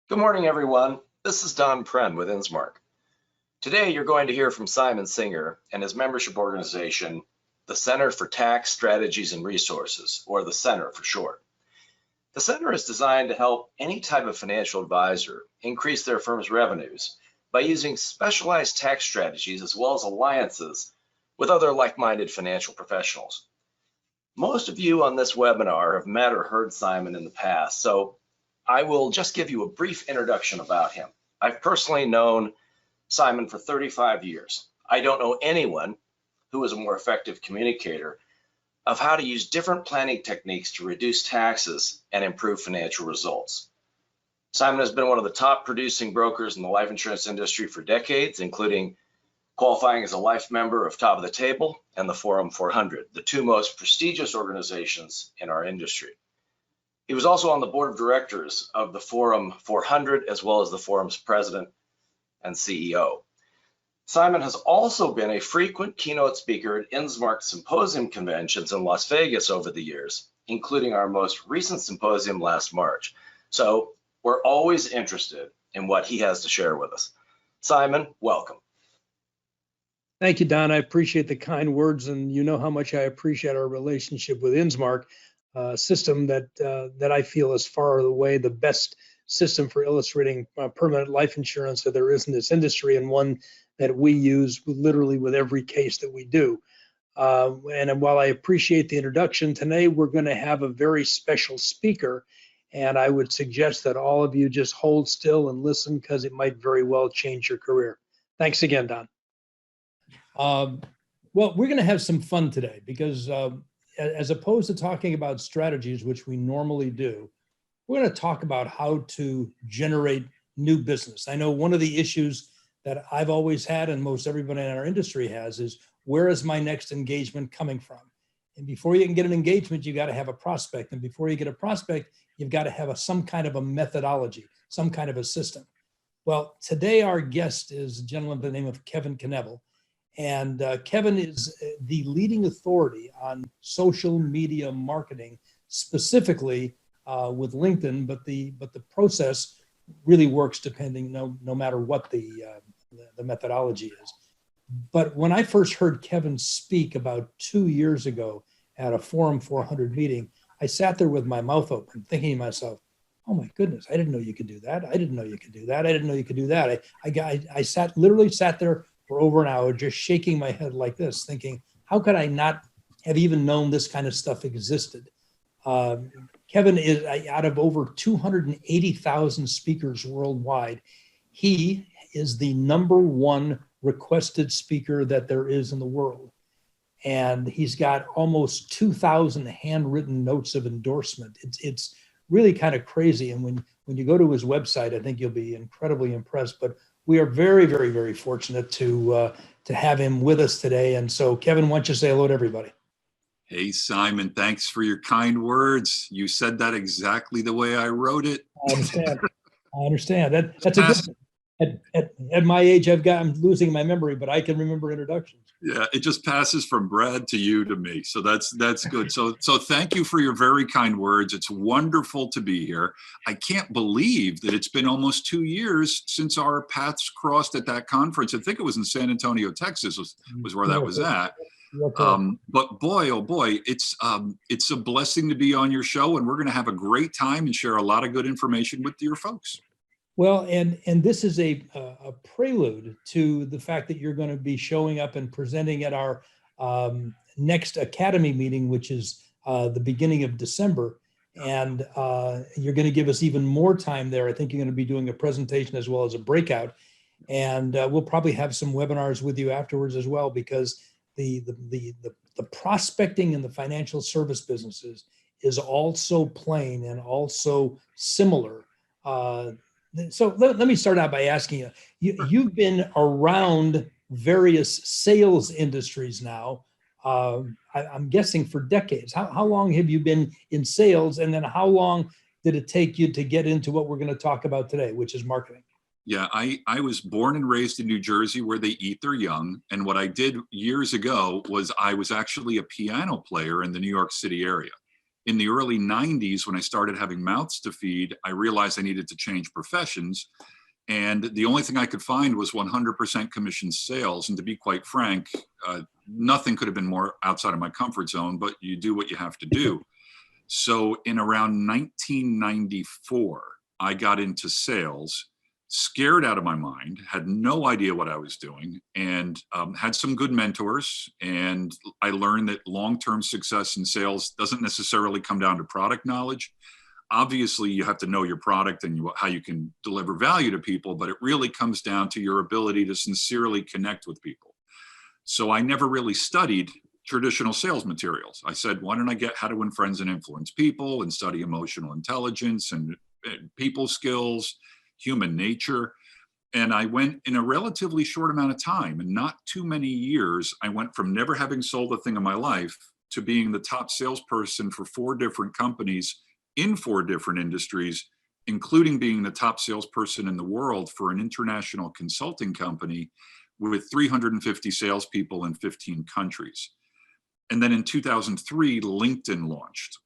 Good morning, everyone. This is Don Pren with Insmark. Today, you're going to hear from Simon Singer and his membership organization, the Center for Tax Strategies and Resources, or the Center for short. The Center is designed to help any type of financial advisor increase their firm's revenues by using specialized tax strategies as well as alliances with other like-minded financial professionals. Most of you on this webinar have met or heard Simon in the past, so I will just give you a brief introduction about him. I've personally known Simon for 35 years. I don't know anyone who is a more effective communicator of how to use different planning techniques to reduce taxes and improve financial results. Simon has been one of the top producing brokers in the life insurance industry for decades, including qualifying as a life member of Top of the Table and the Forum 400, the two most prestigious organizations in our industry. He was also on the board of directors of the Forum 400, as well as the Forum's president and CEO. Simon has also been a frequent keynote speaker at Insmark symposium conventions in Las Vegas over the years, including our most recent symposium last March. So we're always interested in what he has to share with us. Simon, welcome. Thank you, Don. I appreciate the kind words, and you know how much I appreciate our relationship with Insmark, a system that I feel is far away the best system for illustrating permanent life insurance that there is in this industry, and one that we use literally with every case that we do. And while I appreciate the introduction, today we're going to have a very special speaker, and I would suggest that all of you just hold still and listen, because it might very well change your career. Thanks again, Don. Well, we're going to have some fun today, because as opposed to talking about strategies, which we normally do, we're going to talk about how to generate new business. I know one of the issues that I've always had, and most everybody in our industry has, is where is my next engagement coming from? And before you can get an engagement, you got to have a prospect. And before you get a prospect, you've got to have some kind of a methodology, some kind of a system. Well, today our guest is a gentleman by the name of Knevel. And Kevin is the leading authority on social media marketing, specifically with LinkedIn, but the process really works depending no matter what the methodology is. But when I first heard Kevin speak about 2 years ago at a Forum 400 meeting, I sat there with my mouth open, thinking to myself, "Oh my goodness, I didn't know you could do that. I didn't know you could do that. I didn't know you could do that." I literally sat there for over an hour, just shaking my head like this, thinking, how could I not have even known this kind of stuff existed? Kevin is, out of over 280,000 speakers worldwide, he is the #1 requested speaker that there is in the world. And he's got almost 2,000 handwritten notes of endorsement. It's really kind of crazy. And when you go to his website, I think you'll be incredibly impressed. But we are very, very, very fortunate to have him with us today. And so, Kevin, why don't you say hello to everybody? Hey, Simon, thanks for your kind words. You said that exactly the way I wrote it. I understand. I understand. That's a good thing. At my age, I'm losing my memory, but I can remember introductions. Yeah, it just passes from Brad to you to me. So that's good. So thank you for your very kind words. It's wonderful to be here. I can't believe that it's been almost 2 years since our paths crossed at that conference. I think it was in San Antonio, Texas was where that was at. But boy, oh boy, it's a blessing to be on your show, and we're going to have a great time and share a lot of good information with your folks. Well, and this is a prelude to the fact that you're going to be showing up and presenting at our next Academy meeting, which is the beginning of December. And you're going to give us even more time there. I think you're going to be doing a presentation as well as a breakout. And we'll probably have some webinars with you afterwards as well, because the prospecting in the financial service businesses is also plain and also similar. So let me start out by asking you've been around various sales industries now, I'm guessing for decades. How long have you been in sales? And then how long did it take you to get into what we're going to talk about today, which is marketing? Yeah, I was born and raised in New Jersey, where they eat their young. And what I did years ago was I was actually a piano player in the New York City area. in the early 90s, when I started having mouths to feed, I realized I needed to change professions. And the only thing I could find was 100% commission sales. And to be quite frank, nothing could have been more outside of my comfort zone, but you do what you have to do. So in around 1994, I got into sales, scared out of my mind, had no idea what I was doing, and had some good mentors. And I learned that long-term success in sales doesn't necessarily come down to product knowledge. Obviously, you have to know your product and how you can deliver value to people, but it really comes down to your ability to sincerely connect with people. So I never really studied traditional sales materials. I said, why don't I get How to Win Friends and Influence People and study emotional intelligence and people skills, human nature. And I went in a relatively short amount of time, and not too many years, I went from never having sold a thing in my life to being the top salesperson for 4 different companies in 4 different industries, including being the top salesperson in the world for an international consulting company with 350 salespeople in 15 countries. And then in 2003, LinkedIn launched.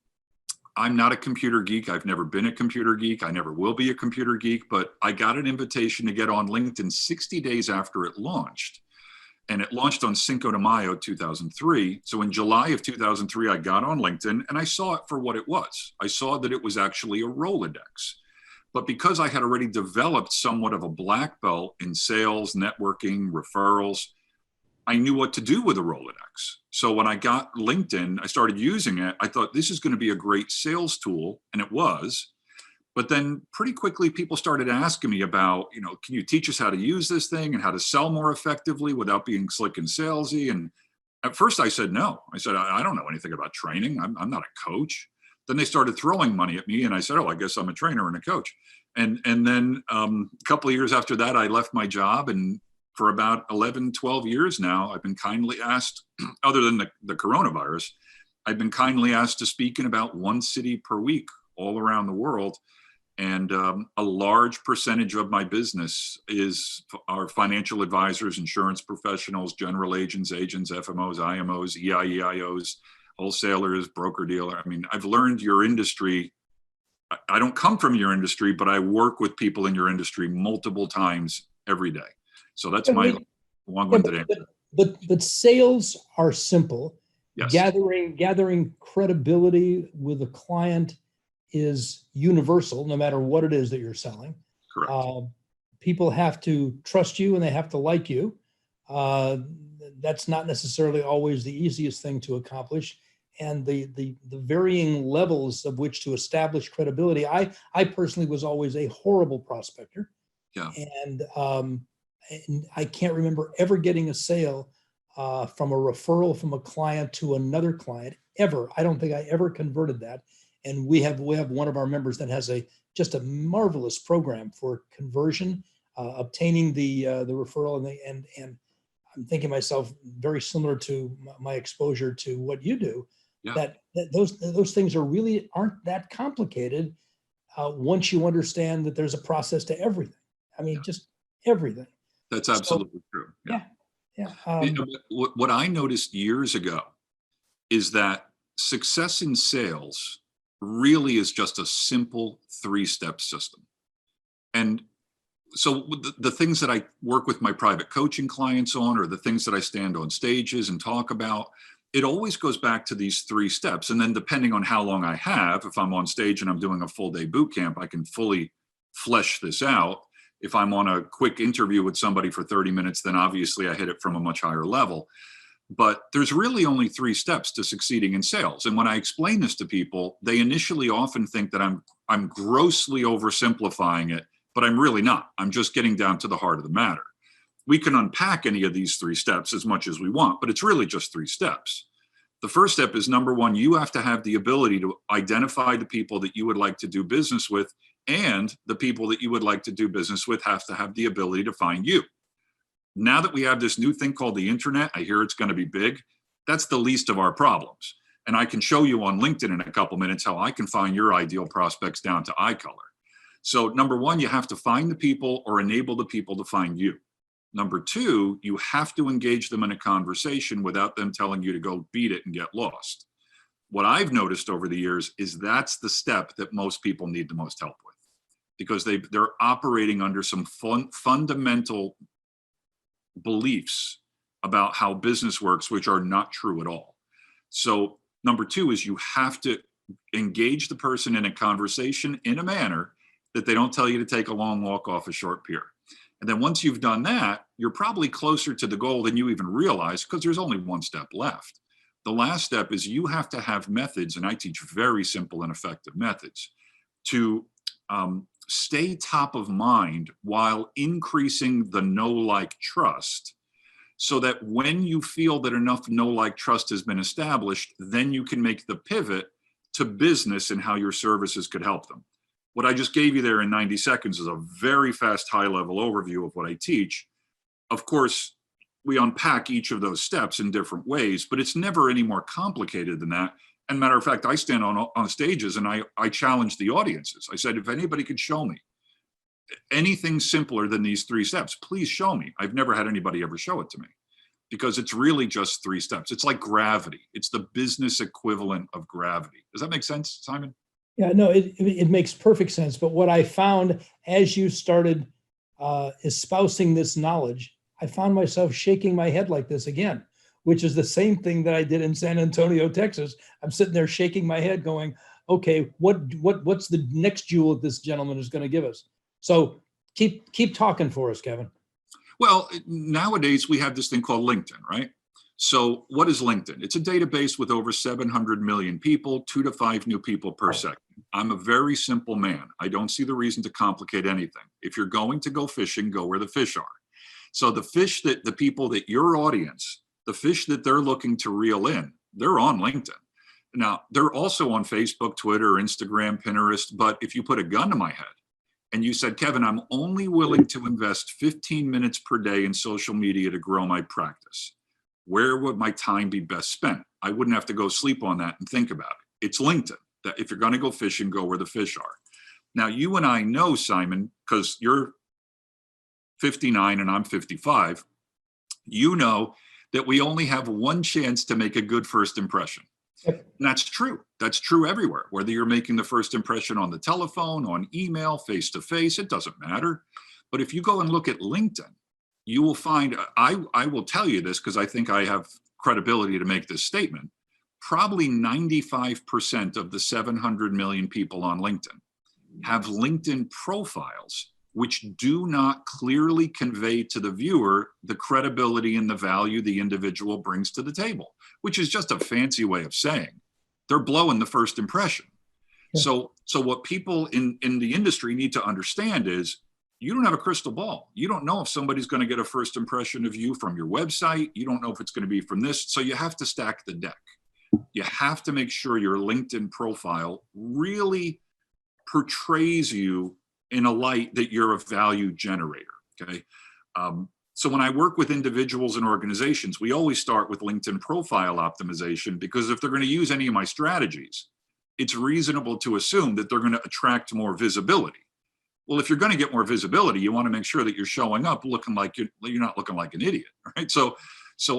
I'm not a computer geek. I've never been a computer geek. I never will be a computer geek, but I got an invitation to get on LinkedIn 60 days after it launched. And it launched on Cinco de Mayo 2003. So in July of 2003, I got on LinkedIn and I saw it for what it was. I saw that it was actually a Rolodex. But because I had already developed somewhat of a black belt in sales, networking, referrals, I knew what to do with a Rolodex. So when I got LinkedIn, I started using it. I thought this is going to be a great sales tool, and it was. But then pretty quickly, people started asking me about, can you teach us how to use this thing and how to sell more effectively without being slick and salesy? And at first I said, no. I said, I don't know anything about training. I'm not a coach. Then they started throwing money at me, and I said, oh, I guess I'm a trainer and a coach. And then a couple of years after that, I left my job, and for about 11, 12 years now, I've been kindly asked, other than the coronavirus, I've been kindly asked to speak in about 1 city per week all around the world. And a large percentage of my business is our financial advisors, insurance professionals, general agents, FMOs, IMOs, EIEIOs, wholesalers, broker-dealer. I mean, I've learned your industry. I don't come from your industry, but I work with people in your industry multiple times every day. So that's my long-winded answer. But sales are simple. Yes. Gathering credibility with a client is universal, no matter what it is that you're selling. Correct. People have to trust you and they have to like you. That's not necessarily always the easiest thing to accomplish. And the varying levels of which to establish credibility. I personally was always a horrible prospector. Yeah. And I can't remember ever getting a sale from a referral from a client to another client ever. I don't think I ever converted that. And we have one of our members that has just a marvelous program for conversion, obtaining the referral, and I'm thinking myself, very similar to my exposure to what you do. Yeah. That those things aren't that complicated once you understand that there's a process to everything. I mean, just everything. That's absolutely true. Yeah. What I noticed years ago is that success in sales really is just a simple 3-step system. And so the things that I work with my private coaching clients on, or the things that I stand on stages and talk about, it always goes back to these 3 steps. And then depending on how long I have, if I'm on stage and I'm doing a full day boot camp, I can fully flesh this out. If I'm on a quick interview with somebody for 30 minutes, then obviously I hit it from a much higher level. But there's really only 3 steps to succeeding in sales. And when I explain this to people, they initially often think that I'm grossly oversimplifying it, but I'm really not. I'm just getting down to the heart of the matter. We can unpack any of these 3 steps as much as we want, but it's really just 3 steps. The first step is, number 1, you have to have the ability to identify the people that you would like to do business with, and the people that you would like to do business with have to have the ability to find you. Now that we have this new thing called the internet, I hear it's going to be big. That's the least of our problems. And I can show you on LinkedIn in a couple minutes how I can find your ideal prospects down to eye color. So number 1, you have to find the people or enable the people to find you. Number 2, you have to engage them in a conversation without them telling you to go beat it and get lost. What I've noticed over the years is that's the step that most people need the most help with, because they're operating under some fundamental beliefs about how business works, which are not true at all. So number two is you have to engage the person in a conversation in a manner that they don't tell you to take a long walk off a short pier. And then once you've done that, you're probably closer to the goal than you even realize, because there's only one step left. The last step is you have to have methods, and I teach very simple and effective methods, to stay top of mind while increasing the know, like, trust, so that when you feel that enough know, like, trust has been established, then you can make the pivot to business and how your services could help them. What I just gave you there in 90 seconds is a very fast, high-level overview of what I teach. Of course, we unpack each of those steps in different ways, but it's never any more complicated than that. And matter of fact, I stand on stages and I challenge the audiences. I said, if anybody could show me anything simpler than these 3 steps, please show me. I've never had anybody ever show it to me, because it's really just 3 steps. It's like gravity. It's the business equivalent of gravity. Does that make sense, Simon? Yeah, no, it makes perfect sense. But what I found as you started espousing this knowledge, I found myself shaking my head like this again, which is the same thing that I did in San Antonio, Texas. I'm sitting there shaking my head going, okay, what's the next jewel that this gentleman is going to give us? So keep talking for us, Kevin. Well, nowadays we have this thing called LinkedIn, right? So what is LinkedIn? It's a database with over 700 million people, 2 to 5 new people per second. I'm a very simple man. I don't see the reason to complicate anything. If you're going to go fishing, go where the fish are. So the fish that the people that your audience, the fish that they're looking to reel in, they're on LinkedIn. Now, they're also on Facebook, Twitter, Instagram, Pinterest. But if you put a gun to my head and you said, Kevin, I'm only willing to invest 15 minutes per day in social media to grow my practice, where would my time be best spent? I wouldn't have to go sleep on that and think about it. It's LinkedIn. That if you're going to go fishing, go where the fish are. Now, you and I know, Simon, because you're 59 and I'm 55, you know that we only have one chance to make a good first impression. And that's true. That's true everywhere. Whether you're making the first impression on the telephone, on email, face-to-face, it doesn't matter. But if you go and look at LinkedIn, you will find, I will tell you this because I think I have credibility to make this statement, probably 95% of the 700 million people on LinkedIn have LinkedIn profiles which do not clearly convey to the viewer the credibility and the value the individual brings to the table, which is just a fancy way of saying they're blowing the first impression. Yeah. So what people in the industry need to understand is you don't have a crystal ball. You don't know if somebody's going to get a first impression of you from your website. You don't know if it's going to be from this. So you have to stack the deck. You have to make sure your LinkedIn profile really portrays you in a light that you're a value generator, okay? So when I work with individuals and organizations, we always start with LinkedIn profile optimization, because if they're going to use any of my strategies, it's reasonable to assume that they're going to attract more visibility. Well, if you're going to get more visibility, you want to make sure that you're showing up looking like you're not looking like an idiot, right? So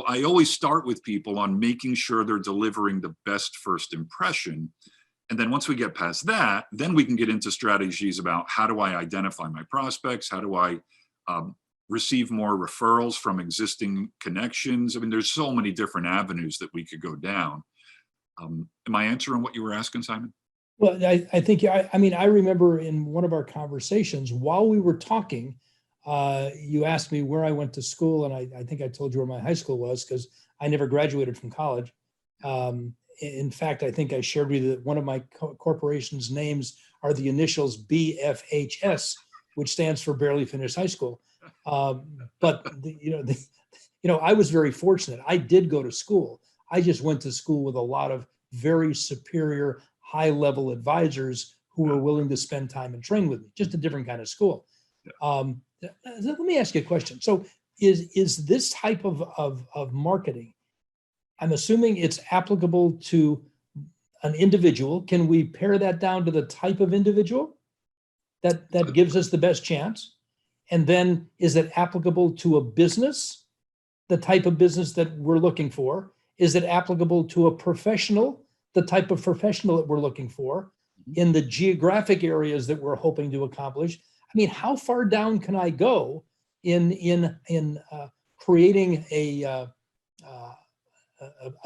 I always start with people on making sure they're delivering the best first impression. And then once we get past that, then we can get into strategies about how do I identify my prospects? How do I receive more referrals from existing connections? I mean, there's so many different avenues that we could go down. Am I answering what you were asking, Simon? Well, I think, I mean, I remember in one of our conversations while we were talking, you asked me where I went to school, and I think I told you where my high school was because I never graduated from college. In fact, I think I shared with you that one of my corporation's names are the initials BFHS, which stands for barely finished high school. But I was very fortunate. I did go to school. I just went to school with a lot of very superior, high-level advisors who were willing to spend time and train with me. Just a different kind of school. Let me ask you a question. So, is this type of marketing? I'm assuming it's applicable to an individual. Can we pare that down to the type of individual that gives us the best chance? And then is it applicable to a business, the type of business that we're looking for? Is it applicable to a professional the type of professional that we're looking for in the geographic areas that we're hoping to accomplish. I mean, how far down can I go in creating a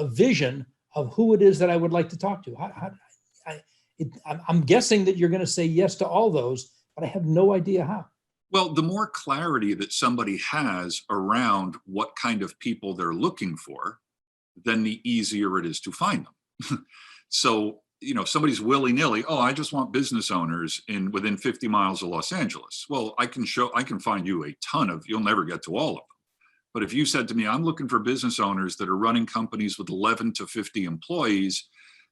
vision of who it is that I would like to talk to? I'm guessing that you're going to say yes to all those, but I have no idea how. Well, the more clarity that somebody has around what kind of people they're looking for, then the easier it is to find them. So, if somebody's willy-nilly, oh, I just want business owners within 50 miles of Los Angeles. Well, I can find you a ton of, you'll never get to all of them. But if you said to me, I'm looking for business owners that are running companies with 11 to 50 employees,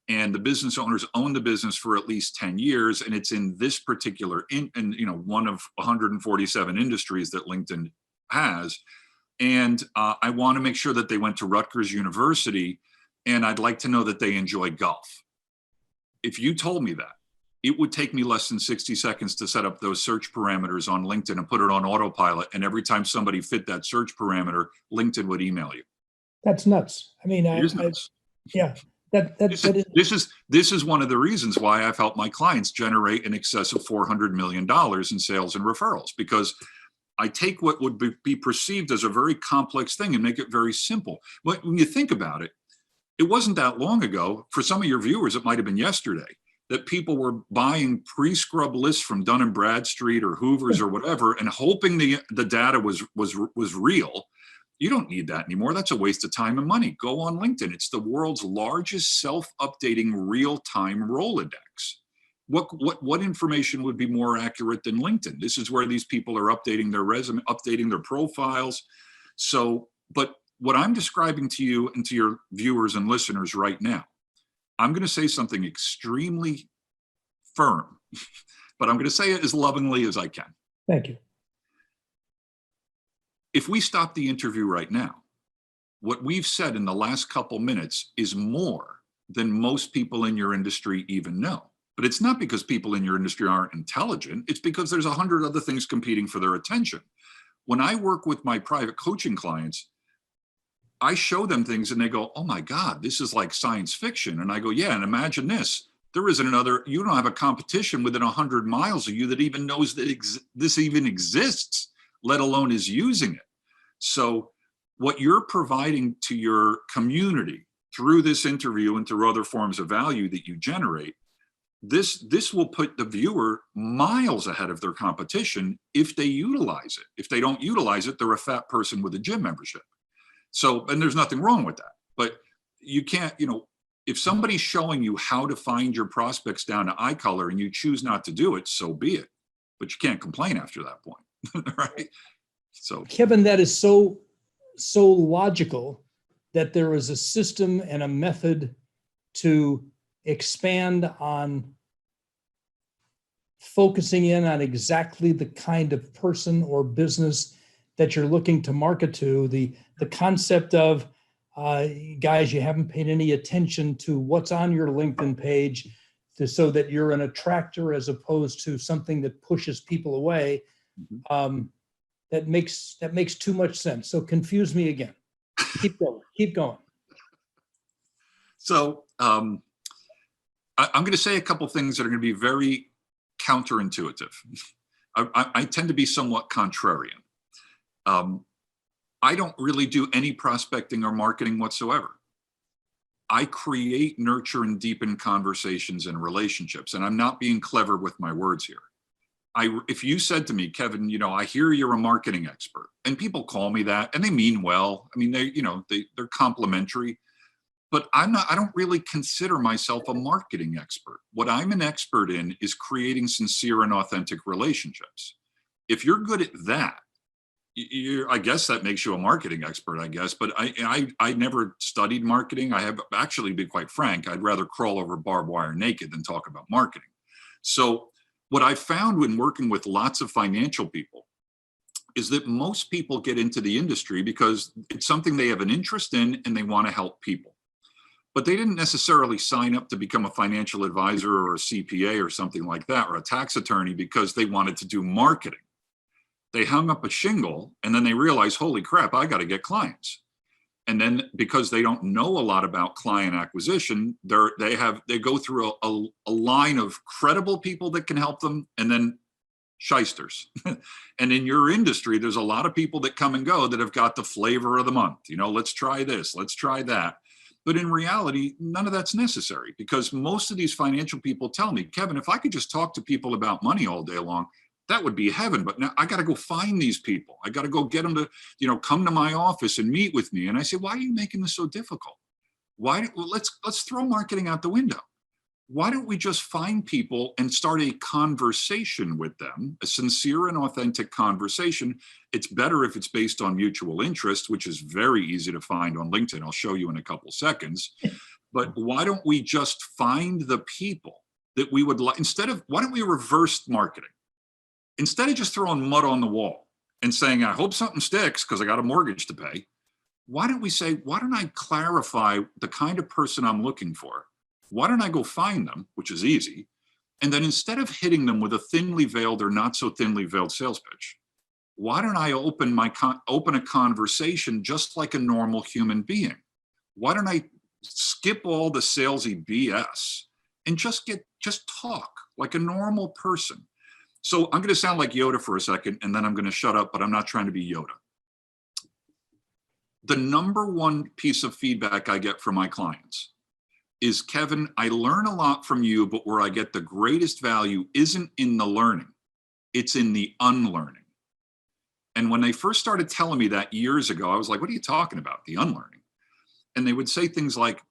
and the business owners own the business for at least 10 years, and it's in this particular, one of 147 industries that LinkedIn has, and I want to make sure that they went to Rutgers University, and I'd like to know that they enjoy golf. If you told me that, it would take me less than 60 seconds to set up those search parameters on LinkedIn and put it on autopilot. And every time somebody fit that search parameter, LinkedIn would email you. That's nuts. I mean, it is nuts. Yeah. This is one of the reasons why I've helped my clients generate in excess of $400 million in sales and referrals, because I take what would be perceived as a very complex thing and make it very simple. But when you think about it, it wasn't that long ago, for some of your viewers, it might have been yesterday, that people were buying pre-scrub lists from Dun & Bradstreet or Hoover's or whatever, and hoping the data was real. You don't need that anymore. That's a waste of time and money. Go on LinkedIn. It's the world's largest self-updating real-time Rolodex. What information would be more accurate than LinkedIn? This is where these people are updating their resume, updating their profiles. So, but what I'm describing to you and to your viewers and listeners right now, I'm going to say something extremely firm, but I'm going to say it as lovingly as I can. Thank you. If we stop the interview right now, what we've said in the last couple minutes is more than most people in your industry even know. But it's not because people in your industry aren't intelligent. It's because there's 100 other things competing for their attention. When I work with my private coaching clients, I show them things and they go, oh my God, this is like science fiction. And I go, yeah, and imagine this. There isn't you don't have a competition within 100 miles of you that even knows that this even exists, let alone is using it. So what you're providing to your community through this interview and through other forms of value that you generate, this will put the viewer miles ahead of their competition if they utilize it. If they don't utilize it, they're a fat person with a gym membership. So, and there's nothing wrong with that, but you can't, if somebody's showing you how to find your prospects down to eye color and you choose not to do it, so be it. But you can't complain after that point, right? So, Kevin, that is so logical that there is a system and a method to expand on focusing in on exactly the kind of person or business that you're looking to market to. The concept of, guys, you haven't paid any attention to what's on your LinkedIn page so that you're an attractor as opposed to something that pushes people away. That makes too much sense. So confuse me again. Keep going. So I'm going to say a couple things that are going to be very counterintuitive. I tend to be somewhat contrarian. I don't really do any prospecting or marketing whatsoever. I create, nurture, and deepen conversations and relationships. And I'm not being clever with my words here. If you said to me, Kevin, I hear you're a marketing expert, and people call me that, and they mean well. I mean, they're complimentary, but I don't really consider myself a marketing expert. What I'm an expert in is creating sincere and authentic relationships. If you're good at that, I guess that makes you a marketing expert, I guess, but I never studied marketing. I have actually, to be quite frank, I'd rather crawl over barbed wire naked than talk about marketing. So what I found when working with lots of financial people is that most people get into the industry because it's something they have an interest in and they want to help people. But they didn't necessarily sign up to become a financial advisor or a CPA or something like that, or a tax attorney, because they wanted to do marketing. They hung up a shingle and then they realized, holy crap, I got to get clients. And then because they don't know a lot about client acquisition, they go through a line of credible people that can help them, and then shysters. And in your industry, there's a lot of people that come and go that have got the flavor of the month. Let's try this, let's try that. But in reality, none of that's necessary, because most of these financial people tell me, Kevin, if I could just talk to people about money all day long, that would be heaven. But now I got to go find these people. I got to go get them to, come to my office and meet with me. And I say, why are you making this so difficult? Let's throw marketing out the window. Why don't we just find people and start a conversation with them, a sincere and authentic conversation? It's better if it's based on mutual interest, which is very easy to find on LinkedIn. I'll show you in a couple seconds. But why don't we just find the people that we would like? Why don't we reverse marketing? Instead of just throwing mud on the wall and saying, I hope something sticks because I got a mortgage to pay, why don't we say, why don't I clarify the kind of person I'm looking for? Why don't I go find them, which is easy, and then instead of hitting them with a thinly veiled or not so thinly veiled sales pitch, why don't I open a conversation just like a normal human being? Why don't I skip all the salesy BS and just talk like a normal person? So I'm going to sound like Yoda for a second, and then I'm going to shut up, but I'm not trying to be Yoda. The number one piece of feedback I get from my clients is, Kevin, I learn a lot from you, but where I get the greatest value isn't in the learning, it's in the unlearning. And when they first started telling me that years ago, I was like, what are you talking about, the unlearning? And they would say things like,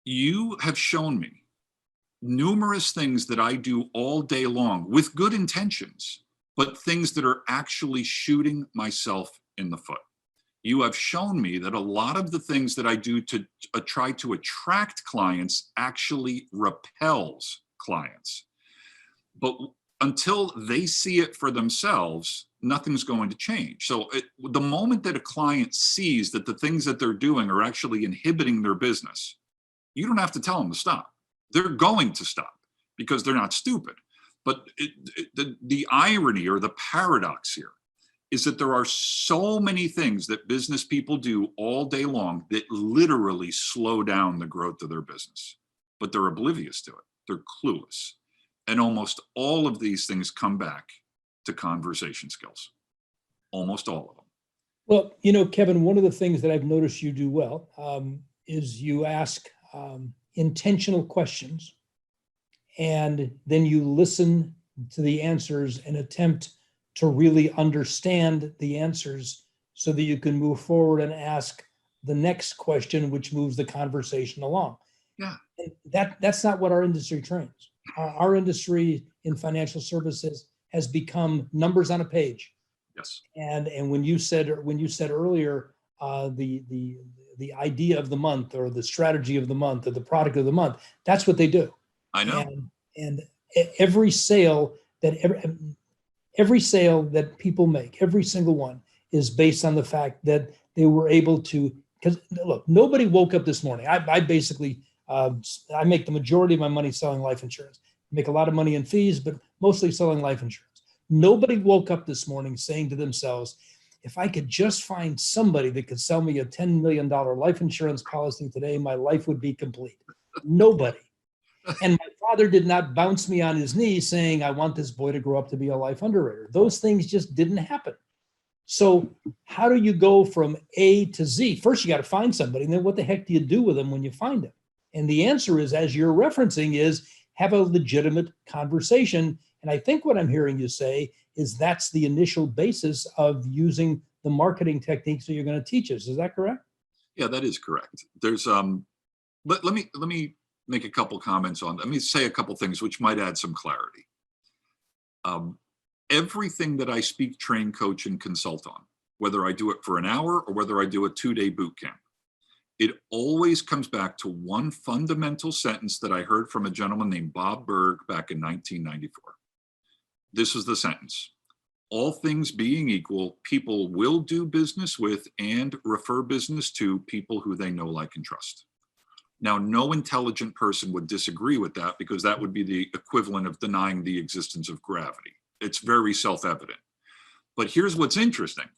you have shown me numerous things that I do all day long with good intentions, but things that are actually shooting myself in the foot. You have shown me that a lot of the things that I do to try to attract clients actually repels clients. But until they see it for themselves, nothing's going to change. So the moment that a client sees that the things that they're doing are actually inhibiting their business, you don't have to tell them to stop. They're going to stop because they're not stupid. But the irony or the paradox here is that there are so many things that business people do all day long that literally slow down the growth of their business, but they're oblivious to it. They're clueless. And almost all of these things come back to conversation skills. Almost all of them. Well, Kevin, one of the things that I've noticed you do well is you ask intentional questions, and then you listen to the answers and attempt to really understand the answers so that you can move forward and ask the next question, which moves the conversation along. Yeah. And that's not what our industry trains. Our industry in financial services has become numbers on a page. Yes. And when you said earlier, the idea of the month or the strategy of the month or the product of the month, that's what they do. I know. And every sale that people make, every single one, is based on the fact that they were able to, because look, nobody woke up this morning. I basically, I make the majority of my money selling life insurance. I make a lot of money in fees, but mostly selling life insurance. Nobody woke up this morning saying to themselves, if I could just find somebody that could sell me a $10 million life insurance policy today, my life would be complete. Nobody. And my father did not bounce me on his knee saying, I want this boy to grow up to be a life underwriter. Those things just didn't happen. So how do you go from A to Z? First, you got to find somebody, and then what the heck do you do with them when you find them? And the answer is, as you're referencing, is have a legitimate conversation. And I think what I'm hearing you say is that's the initial basis of using the marketing techniques that you're going to teach us. Is that correct? Yeah, that is correct. There's let me make a couple comments on. Let me say a couple things which might add some clarity. Everything that I speak, train, coach, and consult on, whether I do it for an hour or whether I do a 2-day boot camp, it always comes back to one fundamental sentence that I heard from a gentleman named Bob Berg back in 1994. This is the sentence: all things being equal, people will do business with and refer business to people who they know, like, and trust. Now, no intelligent person would disagree with that, because that would be the equivalent of denying the existence of gravity. It's very self-evident. But here's what's interesting.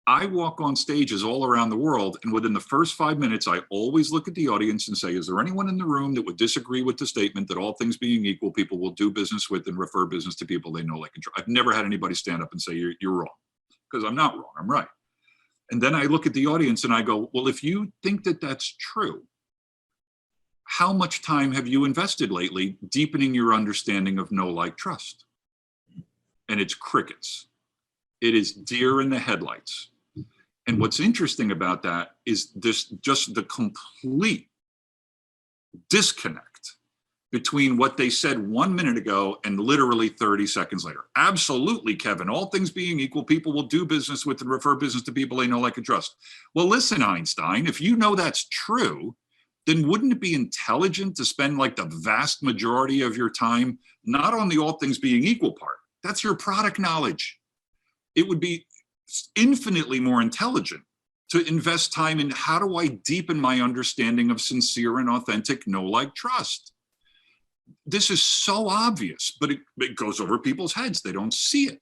I walk on stages all around the world, and within the first 5 minutes, I always look at the audience and say, is there anyone in the room that would disagree with the statement that all things being equal, people will do business with and refer business to people they know, like, and trust? I've never had anybody stand up and say, you're wrong, because I'm not wrong, I'm right. And then I look at the audience and I go, well, if you think that that's true, how much time have you invested lately deepening your understanding of know, like, trust? And it's crickets. It is deer in the headlights. And what's interesting about that is this, just the complete disconnect between what they said 1 minute ago and literally 30 seconds later. Absolutely, Kevin, all things being equal, people will do business with and refer business to people they know, like, and trust. Well, listen, Einstein, if you know that's true, then wouldn't it be intelligent to spend like the vast majority of your time not on the all things being equal part? That's your product knowledge. It would be infinitely more intelligent to invest time in how do I deepen my understanding of sincere and authentic know, like, trust. This is so obvious, but it goes over people's heads. They don't see it.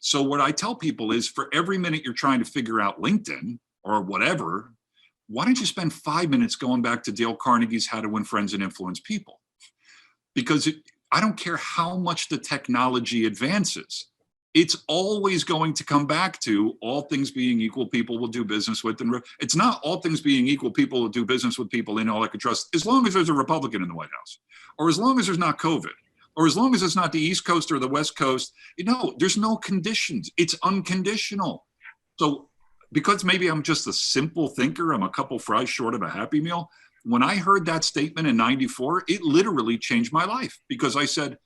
So what I tell people is, for every minute you're trying to figure out LinkedIn or whatever, why don't you spend 5 minutes going back to Dale Carnegie's How to Win Friends and Influence People? Because I don't care how much the technology advances, it's always going to come back to all things being equal, people will do business with. And it's not all things being equal, people will do business with people they know, like, and trust, as long as there's a Republican in the White House, or as long as there's not COVID, or as long as it's not the East Coast or the West Coast. There's no conditions. It's unconditional. So because maybe I'm just a simple thinker, I'm a couple fries short of a Happy Meal. When I heard that statement in '94, it literally changed my life, because I said,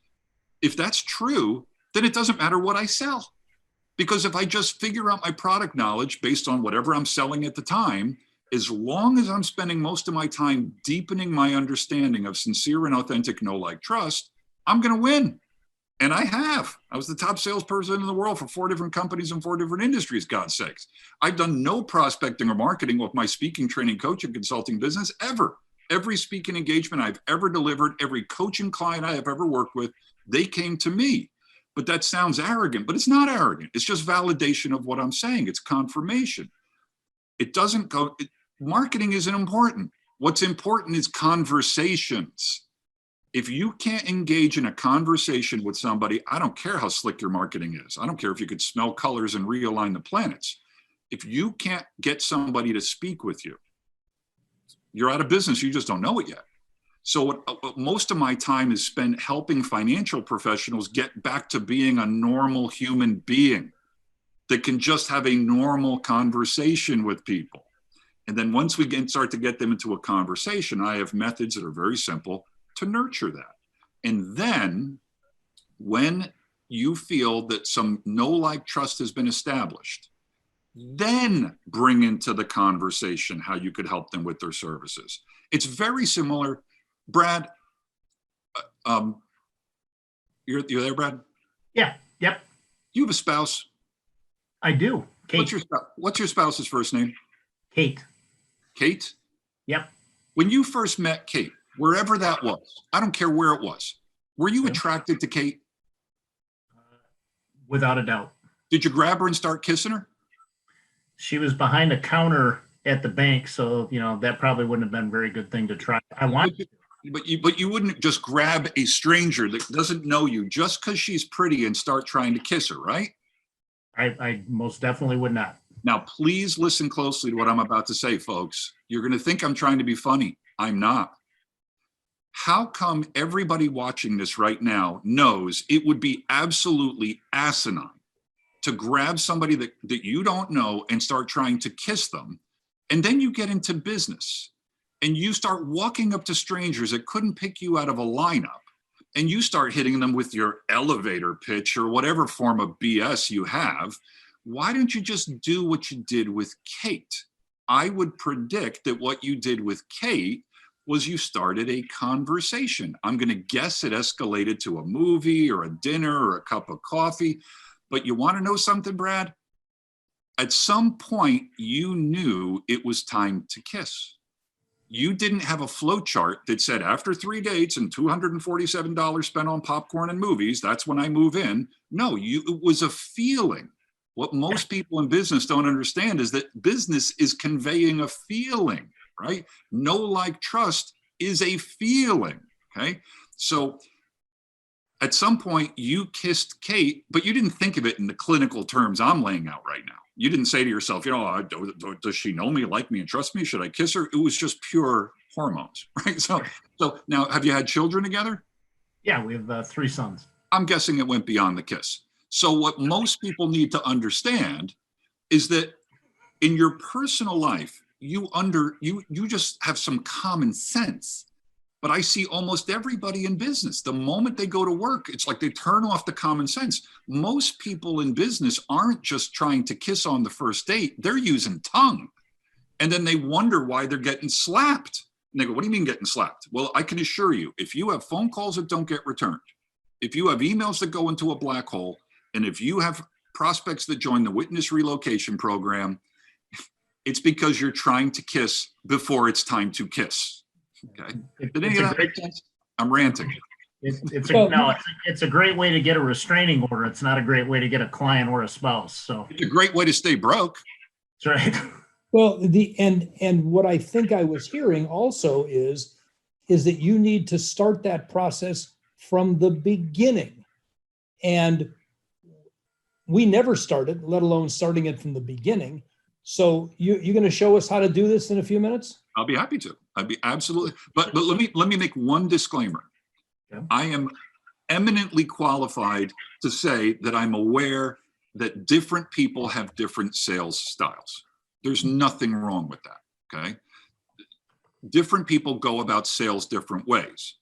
if that's true, then it doesn't matter what I sell. Because if I just figure out my product knowledge based on whatever I'm selling at the time, as long as I'm spending most of my time deepening my understanding of sincere and authentic know, like, trust, I'm going to win. And I have. I was the top salesperson in the world for 4 different companies in 4 different industries, God's sakes. I've done no prospecting or marketing with my speaking, training, coaching, consulting business ever. Every speaking engagement I've ever delivered, every coaching client I have ever worked with, they came to me. But that sounds arrogant, but it's not arrogant. It's just validation of what I'm saying. It's confirmation. It doesn't go, marketing isn't important. What's important is conversations. If you can't engage in a conversation with somebody, I don't care how slick your marketing is. I don't care if you could smell colors and realign the planets. If you can't get somebody to speak with you, you're out of business. You just don't know it yet. So what most of my time is spent helping financial professionals get back to being a normal human being that can just have a normal conversation with people. And then once we start to get them into a conversation, I have methods that are very simple to nurture that. And then when you feel that some know, like, trust has been established, then bring into the conversation how you could help them with their services. It's very similar. Brad, you're there, Brad? Yeah. Yep. You have a spouse? I do. Kate. What's your spouse's first name? Kate. Kate? Yep. When you first met Kate, wherever that was, I don't care where it was, were you attracted to Kate? Without a doubt. Did you grab her and start kissing her? She was behind a counter at the bank, so that probably wouldn't have been a very good thing to try. I want to. But you wouldn't just grab a stranger that doesn't know you just because she's pretty and start trying to kiss her, right? I most definitely would not. Now, please listen closely to what I'm about to say, folks. You're going to think I'm trying to be funny. I'm not. How come everybody watching this right now knows it would be absolutely asinine to grab somebody that you don't know and start trying to kiss them, and then you get into business and you start walking up to strangers that couldn't pick you out of a lineup, and you start hitting them with your elevator pitch or whatever form of BS you have? Why don't you just do what you did with Kate? I would predict that what you did with Kate was you started a conversation. I'm going to guess it escalated to a movie or a dinner or a cup of coffee. But you want to know something, Brad? At some point, you knew it was time to kiss. You didn't have a flow chart that said after 3 dates and $247 spent on popcorn and movies, that's when I move in. No, it was a feeling. What most people in business don't understand is that business is conveying a feeling, right? Know, like, trust is a feeling, okay? So at some point you kissed Kate, but you didn't think of it in the clinical terms I'm laying out right now. You didn't say to yourself, does she know me, like me, and trust me? Should I kiss her? It was just pure hormones, right? So now, have you had children together? Yeah, we have 3 sons. I'm guessing it went beyond the kiss. So what most people need to understand is that in your personal life, you just have some common sense. But I see almost everybody in business, the moment they go to work, it's like they turn off the common sense. Most people in business aren't just trying to kiss on the first date, they're using tongue. And then they wonder why they're getting slapped. And they go, what do you mean getting slapped? Well, I can assure you, if you have phone calls that don't get returned, if you have emails that go into a black hole, and if you have prospects that join the witness relocation program, it's because you're trying to kiss before it's time to kiss. Okay. Did any of that make sense? I'm ranting. It's a great way to get a restraining order. It's not a great way to get a client or a spouse. So it's a great way to stay broke. That's right. Well, and what I think I was hearing also is that you need to start that process from the beginning. And we never started, let alone starting it from the beginning. So you're going to show us how to do this in a few minutes? I'll be happy to. I'd be absolutely. But let me make one disclaimer. Yeah. I am eminently qualified to say that I'm aware that different people have different sales styles. There's nothing wrong with that. Okay. Different people go about sales different ways.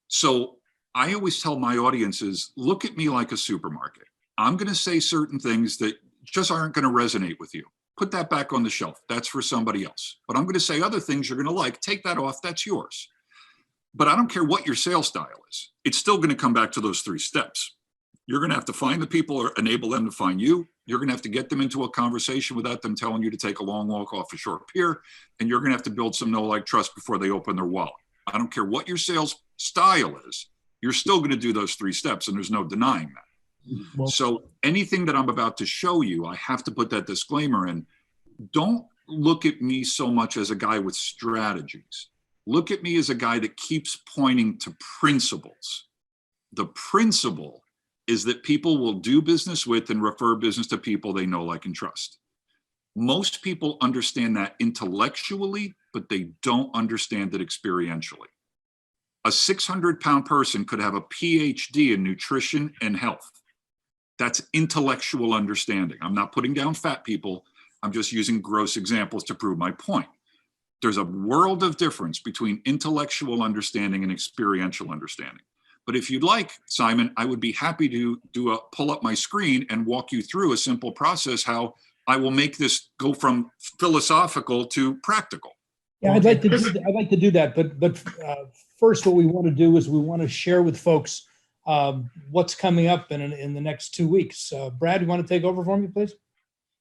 So I always tell my audiences, look at me like a supermarket. I'm going to say certain things that just aren't going to resonate with you. Put that back on the shelf. That's for somebody else. But I'm going to say other things you're going to like. Take that off. That's yours. But I don't care what your sales style is. It's still going to come back to those 3 steps. You're going to have to find the people or enable them to find you. You're going to have to get them into a conversation without them telling you to take a long walk off a short pier. And you're going to have to build some know, like, trust before they open their wallet. I don't care what your sales style is. You're still going to do those 3 steps, and there's no denying that. Well, So anything that I'm about to show you, I have to put that disclaimer in. Don't look at me so much as a guy with strategies. Look at me as a guy that keeps pointing to principles. The principle is that people will do business with and refer business to people they know, like, and trust. Most people understand that intellectually, but they don't understand it experientially. A 600-pound person could have a PhD in nutrition and health. That's intellectual understanding. I'm not putting down fat people. I'm just using gross examples to prove my point. There's a world of difference between intellectual understanding and experiential understanding. But if you'd like, Simon, I would be happy to pull up my screen and walk you through a simple process, how I will make this go from philosophical to practical. Yeah, I'd like to do that. But first, what we want to do is we want to share with folks what's coming up in the next 2 weeks. Brad, you want to take over for me, please?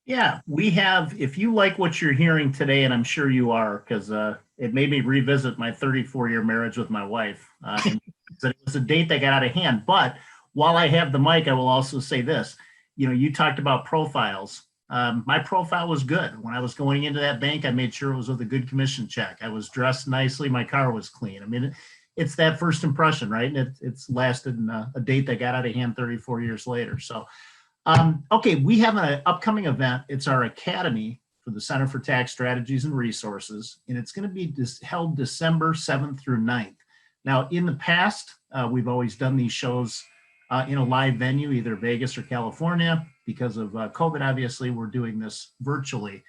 Yeah, we have, if you like what you're hearing today, and I'm sure you are, because it made me revisit my 34-year marriage with my wife. And it was a date that got out of hand. But while I have the mic, I will also say this. You talked about profiles. My profile was good. When I was going into that bank, I made sure it was with a good commission check. I was dressed nicely. My car was clean. I mean, it's that first impression, right? And it's lasted in a date that got out of hand 34 years later. So, okay, we have an upcoming event. It's our Academy for the Center for Tax Strategies and Resources, and it's going to be held December 7th through 9th. Now, in the past, we've always done these shows in a live venue, either Vegas or California. Because of COVID, obviously, we're doing this virtually,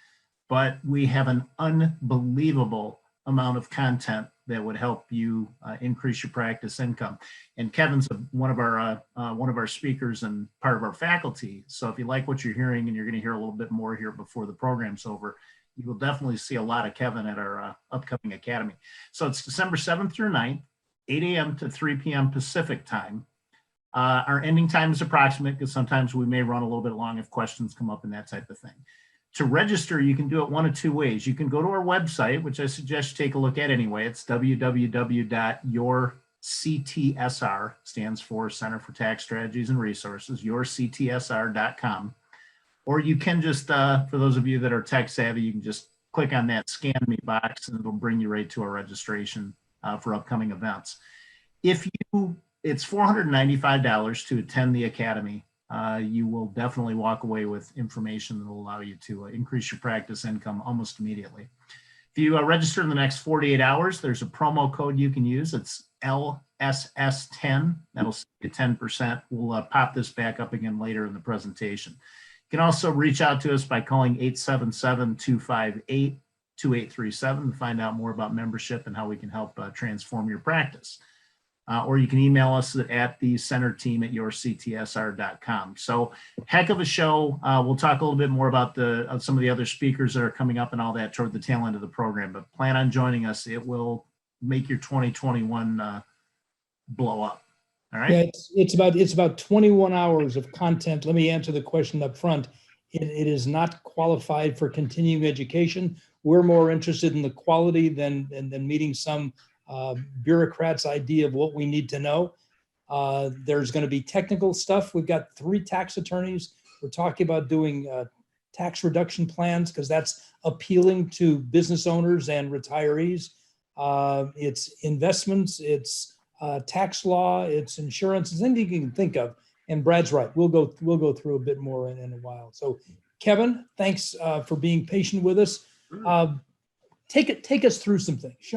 but we have an unbelievable amount of content that would help you increase your practice income. And Kevin's one of our speakers and part of our faculty. So if you like what you're hearing, and you're going to hear a little bit more here before the program's over, you will definitely see a lot of Kevin at our upcoming Academy. So it's December 7th through 9th, 8 a.m. to 3 p.m. Pacific time. Our ending time is approximate because sometimes we may run a little bit long if questions come up and that type of thing. To register, you can do it one of 2 ways. You can go to our website, which I suggest you take a look at anyway. It's www.yourctsr, stands for Center for Tax Strategies and Resources, yourctsr.com. Or you can just, for those of you that are tech savvy, you can just click on that scan me box and it'll bring you right to our registration for upcoming events. It's $495 to attend the Academy. You will definitely walk away with information that will allow you to increase your practice income almost immediately. If you register in the next 48 hours, there's a promo code you can use. It's LSS10. That'll save you 10%. We'll pop this back up again later in the presentation. You can also reach out to us by calling 877-258-2837 to find out more about membership and how we can help transform your practice. Or you can email us at thecenterteam@yourctsr.com. So heck of a show. We'll talk a little bit more about some of the other speakers that are coming up and all that toward the tail end of the program, but plan on joining us. It will make your 2021 blow up. All right. Yeah, it's about 21 hours of content. Let me answer the question up front. It is not qualified for continuing education. We're more interested in the quality than meeting some bureaucrat's idea of what we need to know. There's going to be technical stuff. We've got 3 tax attorneys. We're talking about doing tax reduction plans because that's appealing to business owners and retirees. It's investments, it's tax law, it's insurance, it's anything you can think of. And Brad's right. We'll go through a bit more in a while. So, Kevin, thanks for being patient with us. Take us through some things.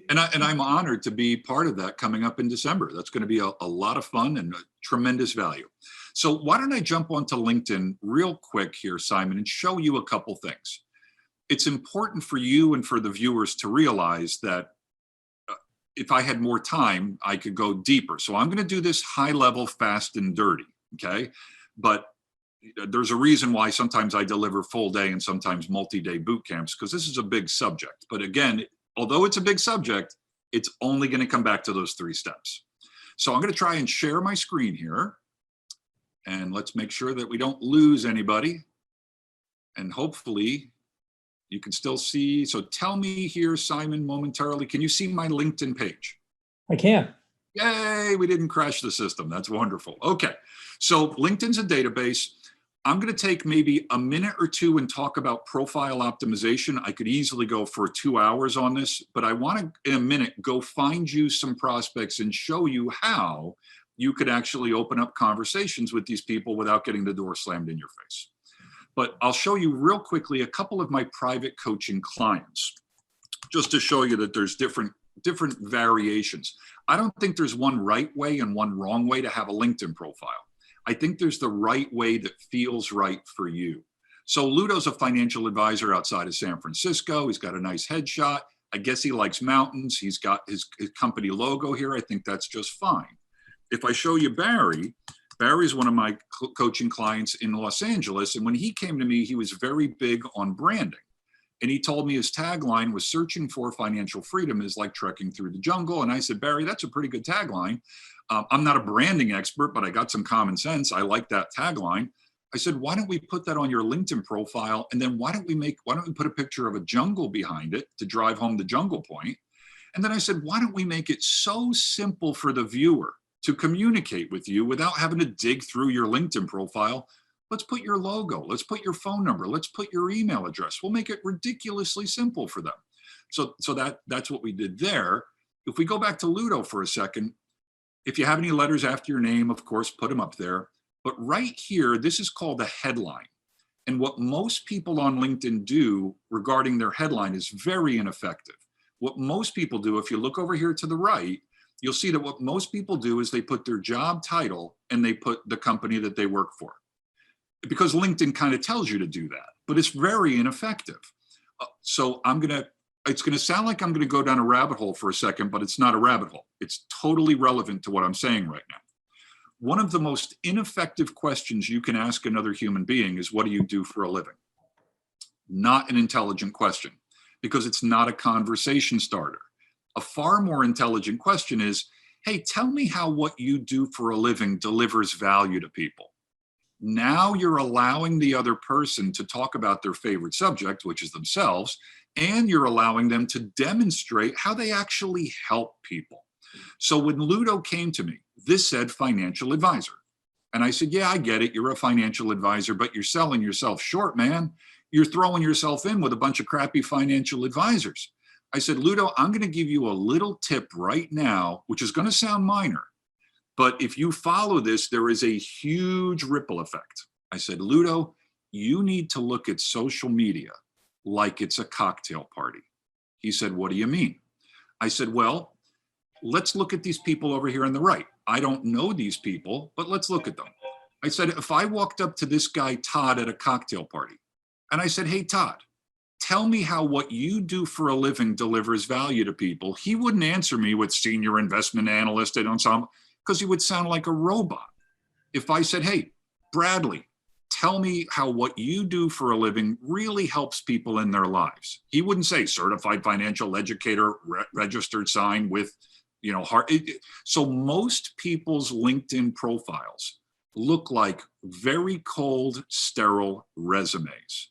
And I'm honored to be part of that coming up in December. That's going to be a lot of fun and tremendous value. So why don't I jump onto LinkedIn real quick here, Simon, and show you a couple things. It's important for you and for the viewers to realize that if I had more time, I could go deeper. So I'm going to do this high level, fast and dirty. Okay. But there's a reason why sometimes I deliver full day and sometimes multi-day boot camps, because this is a big subject. But again, although it's a big subject, it's only going to come back to those 3 steps. So I'm going to try and share my screen here. And let's make sure that we don't lose anybody. And hopefully you can still see. So tell me here, Simon, momentarily, can you see my LinkedIn page? I can. Yay, we didn't crash the system. That's wonderful. Okay, so LinkedIn's a database. I'm going to take maybe a minute or 2 and talk about profile optimization. I could easily go for 2 hours on this, but I want to, in a minute, go find you some prospects and show you how you could actually open up conversations with these people without getting the door slammed in your face. But I'll show you real quickly a couple of my private coaching clients, just to show you that there's different variations. I don't think there's one right way and one wrong way to have a LinkedIn profile. I think there's the right way that feels right for you. So Ludo's a financial advisor outside of San Francisco. He's got a nice headshot. I guess he likes mountains. He's got his company logo here. I think that's just fine. If I show you Barry's one of my coaching clients in Los Angeles. And when he came to me, he was very big on branding. And he told me his tagline was searching for financial freedom is like trekking through the jungle. And I said, Barry, that's a pretty good tagline. I'm not a branding expert, but I got some common sense. I like that tagline. I said, why don't we put that on your LinkedIn profile? And then why don't we put a picture of a jungle behind it to drive home the jungle point? And then I said, why don't we make it so simple for the viewer to communicate with you without having to dig through your LinkedIn profile? Let's put your logo. Let's put your phone number. Let's put your email address. We'll make it ridiculously simple for them. So that's what we did there. If we go back to Ludo for a second, if you have any letters after your name, of course, put them up there. But right here, this is called a headline. And what most people on LinkedIn do regarding their headline is very ineffective. What most people do, if you look over here to the right, you'll see that what most people do is they put their job title and they put the company that they work for. Because LinkedIn kind of tells you to do that, but it's very ineffective. So it's going to sound like I'm going to go down a rabbit hole for a second, but it's not a rabbit hole. It's totally relevant to what I'm saying right now. One of the most ineffective questions you can ask another human being is, what do you do for a living? Not an intelligent question, because it's not a conversation starter. A far more intelligent question is, hey, tell me how what you do for a living delivers value to people. Now you're allowing the other person to talk about their favorite subject, which is themselves, and you're allowing them to demonstrate how they actually help people. So when Ludo came to me, this said financial advisor. And I said, yeah, I get it. You're a financial advisor, but you're selling yourself short, man. You're throwing yourself in with a bunch of crappy financial advisors. I said, Ludo, I'm going to give you a little tip right now, which is going to sound minor. But if you follow this, there is a huge ripple effect. I said, Ludo, you need to look at social media like it's a cocktail party. He said, what do you mean? I said, well, let's look at these people over here on the right. I don't know these people, but let's look at them. I said, if I walked up to this guy, Todd, at a cocktail party, and I said, hey, Todd, tell me how what you do for a living delivers value to people, he wouldn't answer me with senior investment analyst at Ensemble, because he would sound like a robot. If I said, hey, Bradley, tell me how what you do for a living really helps people in their lives, he wouldn't say certified financial educator, registered sign with, heart. So most people's LinkedIn profiles look like very cold, sterile resumes.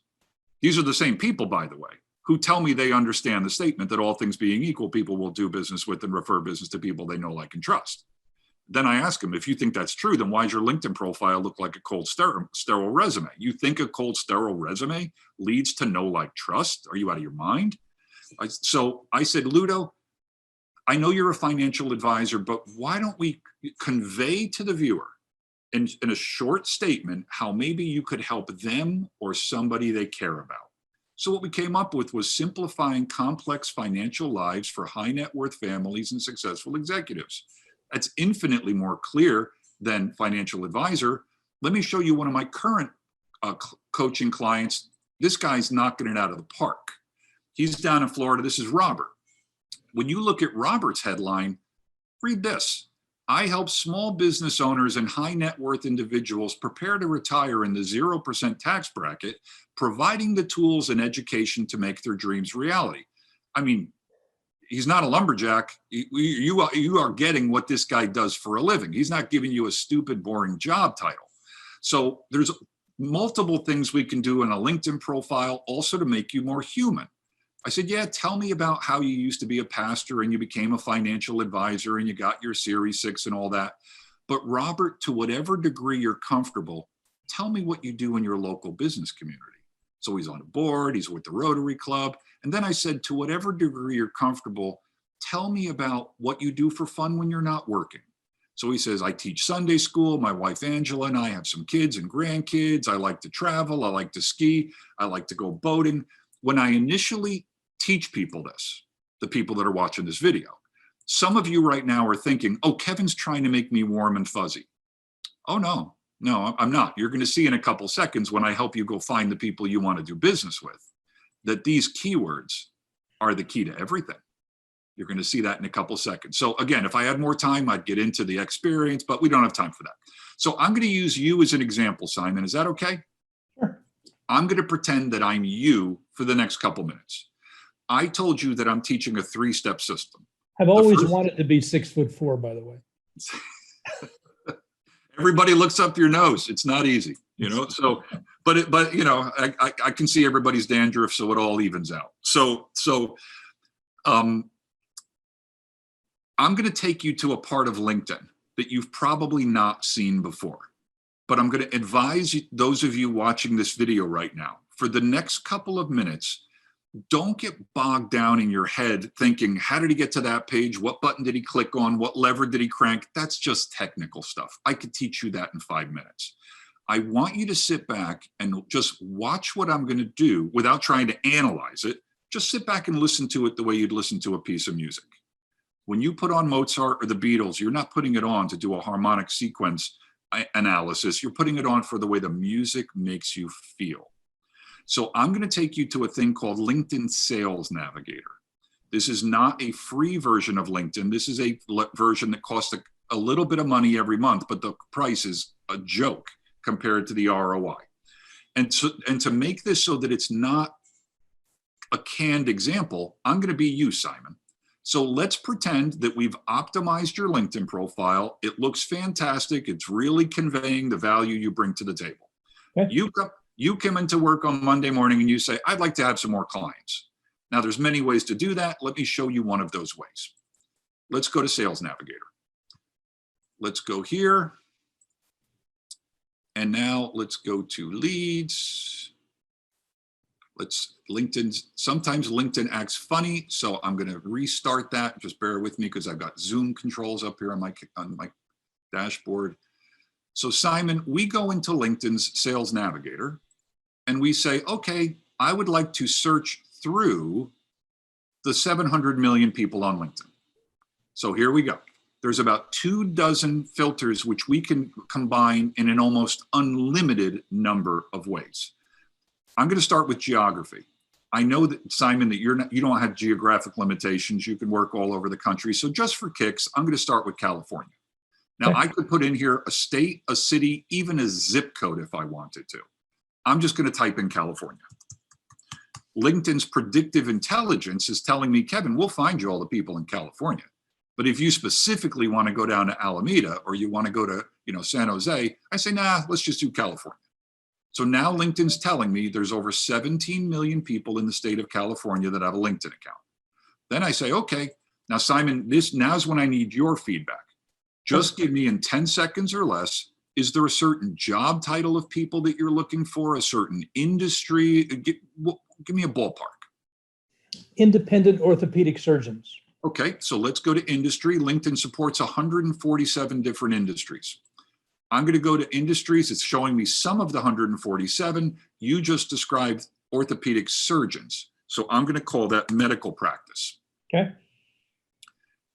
These are the same people, by the way, who tell me they understand the statement that all things being equal, people will do business with and refer business to people they know, like, and trust. Then I ask them, if you think that's true, then why does your LinkedIn profile look like a cold, sterile resume? You think a cold, sterile resume leads to know, like, trust? Are you out of your mind? So I said, Ludo, I know you're a financial advisor, but why don't we convey to the viewer in a short statement how maybe you could help them or somebody they care about? So what we came up with was simplifying complex financial lives for high net worth families and successful executives. That's infinitely more clear than financial advisor. Let me show you one of my current coaching clients. This guy's knocking it out of the park. He's down in Florida. This is Robert. When you look at Robert's headline, read this. I help small business owners and high net worth individuals prepare to retire in the 0% tax bracket, providing the tools and education to make their dreams reality. I mean, he's not a lumberjack. You are getting what this guy does for a living. He's not giving you a stupid, boring job title. So there's multiple things we can do in a LinkedIn profile also to make you more human. I said, yeah, tell me about how you used to be a pastor and you became a financial advisor and you got your Series 6 and all that. But Robert, to whatever degree you're comfortable, tell me what you do in your local business community. So he's on a board, he's with the Rotary Club. And then I said, to whatever degree you're comfortable, tell me about what you do for fun when you're not working. So he says, I teach Sunday school. My wife, Angela, and I have some kids and grandkids. I like to travel. I like to ski. I like to go boating. When I initially teach people this, the people that are watching this video, some of you right now are thinking, oh, Kevin's trying to make me warm and fuzzy. Oh, no, I'm not. You're going to see in a couple seconds when I help you go find the people you want to do business with, that these keywords are the key to everything. You're going to see that in a couple seconds. So again, if I had more time, I'd get into the experience, but we don't have time for that. So I'm going to use you as an example, Simon. Is that okay? Sure. I'm going to pretend that I'm you for the next couple minutes. I told you that I'm teaching a 3-step system. I've always wanted to be 6'4", by the way. Everybody looks up your nose. It's not easy, so, but I can see everybody's dandruff, so it all evens out. So I'm going to take you to a part of LinkedIn that you've probably not seen before, but I'm going to advise those of you watching this video right now, for the next couple of minutes, don't get bogged down in your head thinking, how did he get to that page? What button did he click on? What lever did he crank? That's just technical stuff. I could teach you that in 5 minutes. I want you to sit back and just watch what I'm going to do without trying to analyze it. Just sit back and listen to it the way you'd listen to a piece of music. When you put on Mozart or the Beatles, you're not putting it on to do a harmonic sequence analysis. You're putting it on for the way the music makes you feel. So I'm going to take you to a thing called LinkedIn Sales Navigator. This is not a free version of LinkedIn. This is a version that costs a little bit of money every month, but the price is a joke compared to the ROI. And to make this so that it's not a canned example, I'm going to be you, Simon. So let's pretend that we've optimized your LinkedIn profile. It looks fantastic. It's really conveying the value you bring to the table. Okay. You come into work on Monday morning and you say, I'd like to have some more clients. Now, there's many ways to do that. Let me show you one of those ways. Let's go to Sales Navigator. Let's go here. And now let's go to leads. Sometimes LinkedIn acts funny, so I'm going to restart that. Just bear with me because I've got Zoom controls up here on my dashboard. So Simon, we go into LinkedIn's Sales Navigator and we say, okay, I would like to search through the 700 million people on LinkedIn. So here we go. There's about 24 filters which we can combine in an almost unlimited number of ways. I'm going to start with geography. I know that, Simon, that you don't have geographic limitations. You can work all over the country. So just for kicks, I'm going to start with California. Now, I could put in here a state, a city, even a zip code if I wanted to. I'm just going to type in California. LinkedIn's predictive intelligence is telling me, Kevin, we'll find you all the people in California. But if you specifically want to go down to Alameda or you want to go to, San Jose, I say, nah, let's just do California. So now LinkedIn's telling me there's over 17 million people in the state of California that have a LinkedIn account. Then I say, okay, now Simon, now's when I need your feedback. Just give me in 10 seconds or less, is there a certain job title of people that you're looking for, a certain industry? Give me a ballpark. Independent orthopedic surgeons. Okay, so let's go to industry. LinkedIn supports 147 different industries. I'm going to go to industries. It's showing me some of the 147. You just described orthopedic surgeons. So I'm going to call that medical practice. Okay.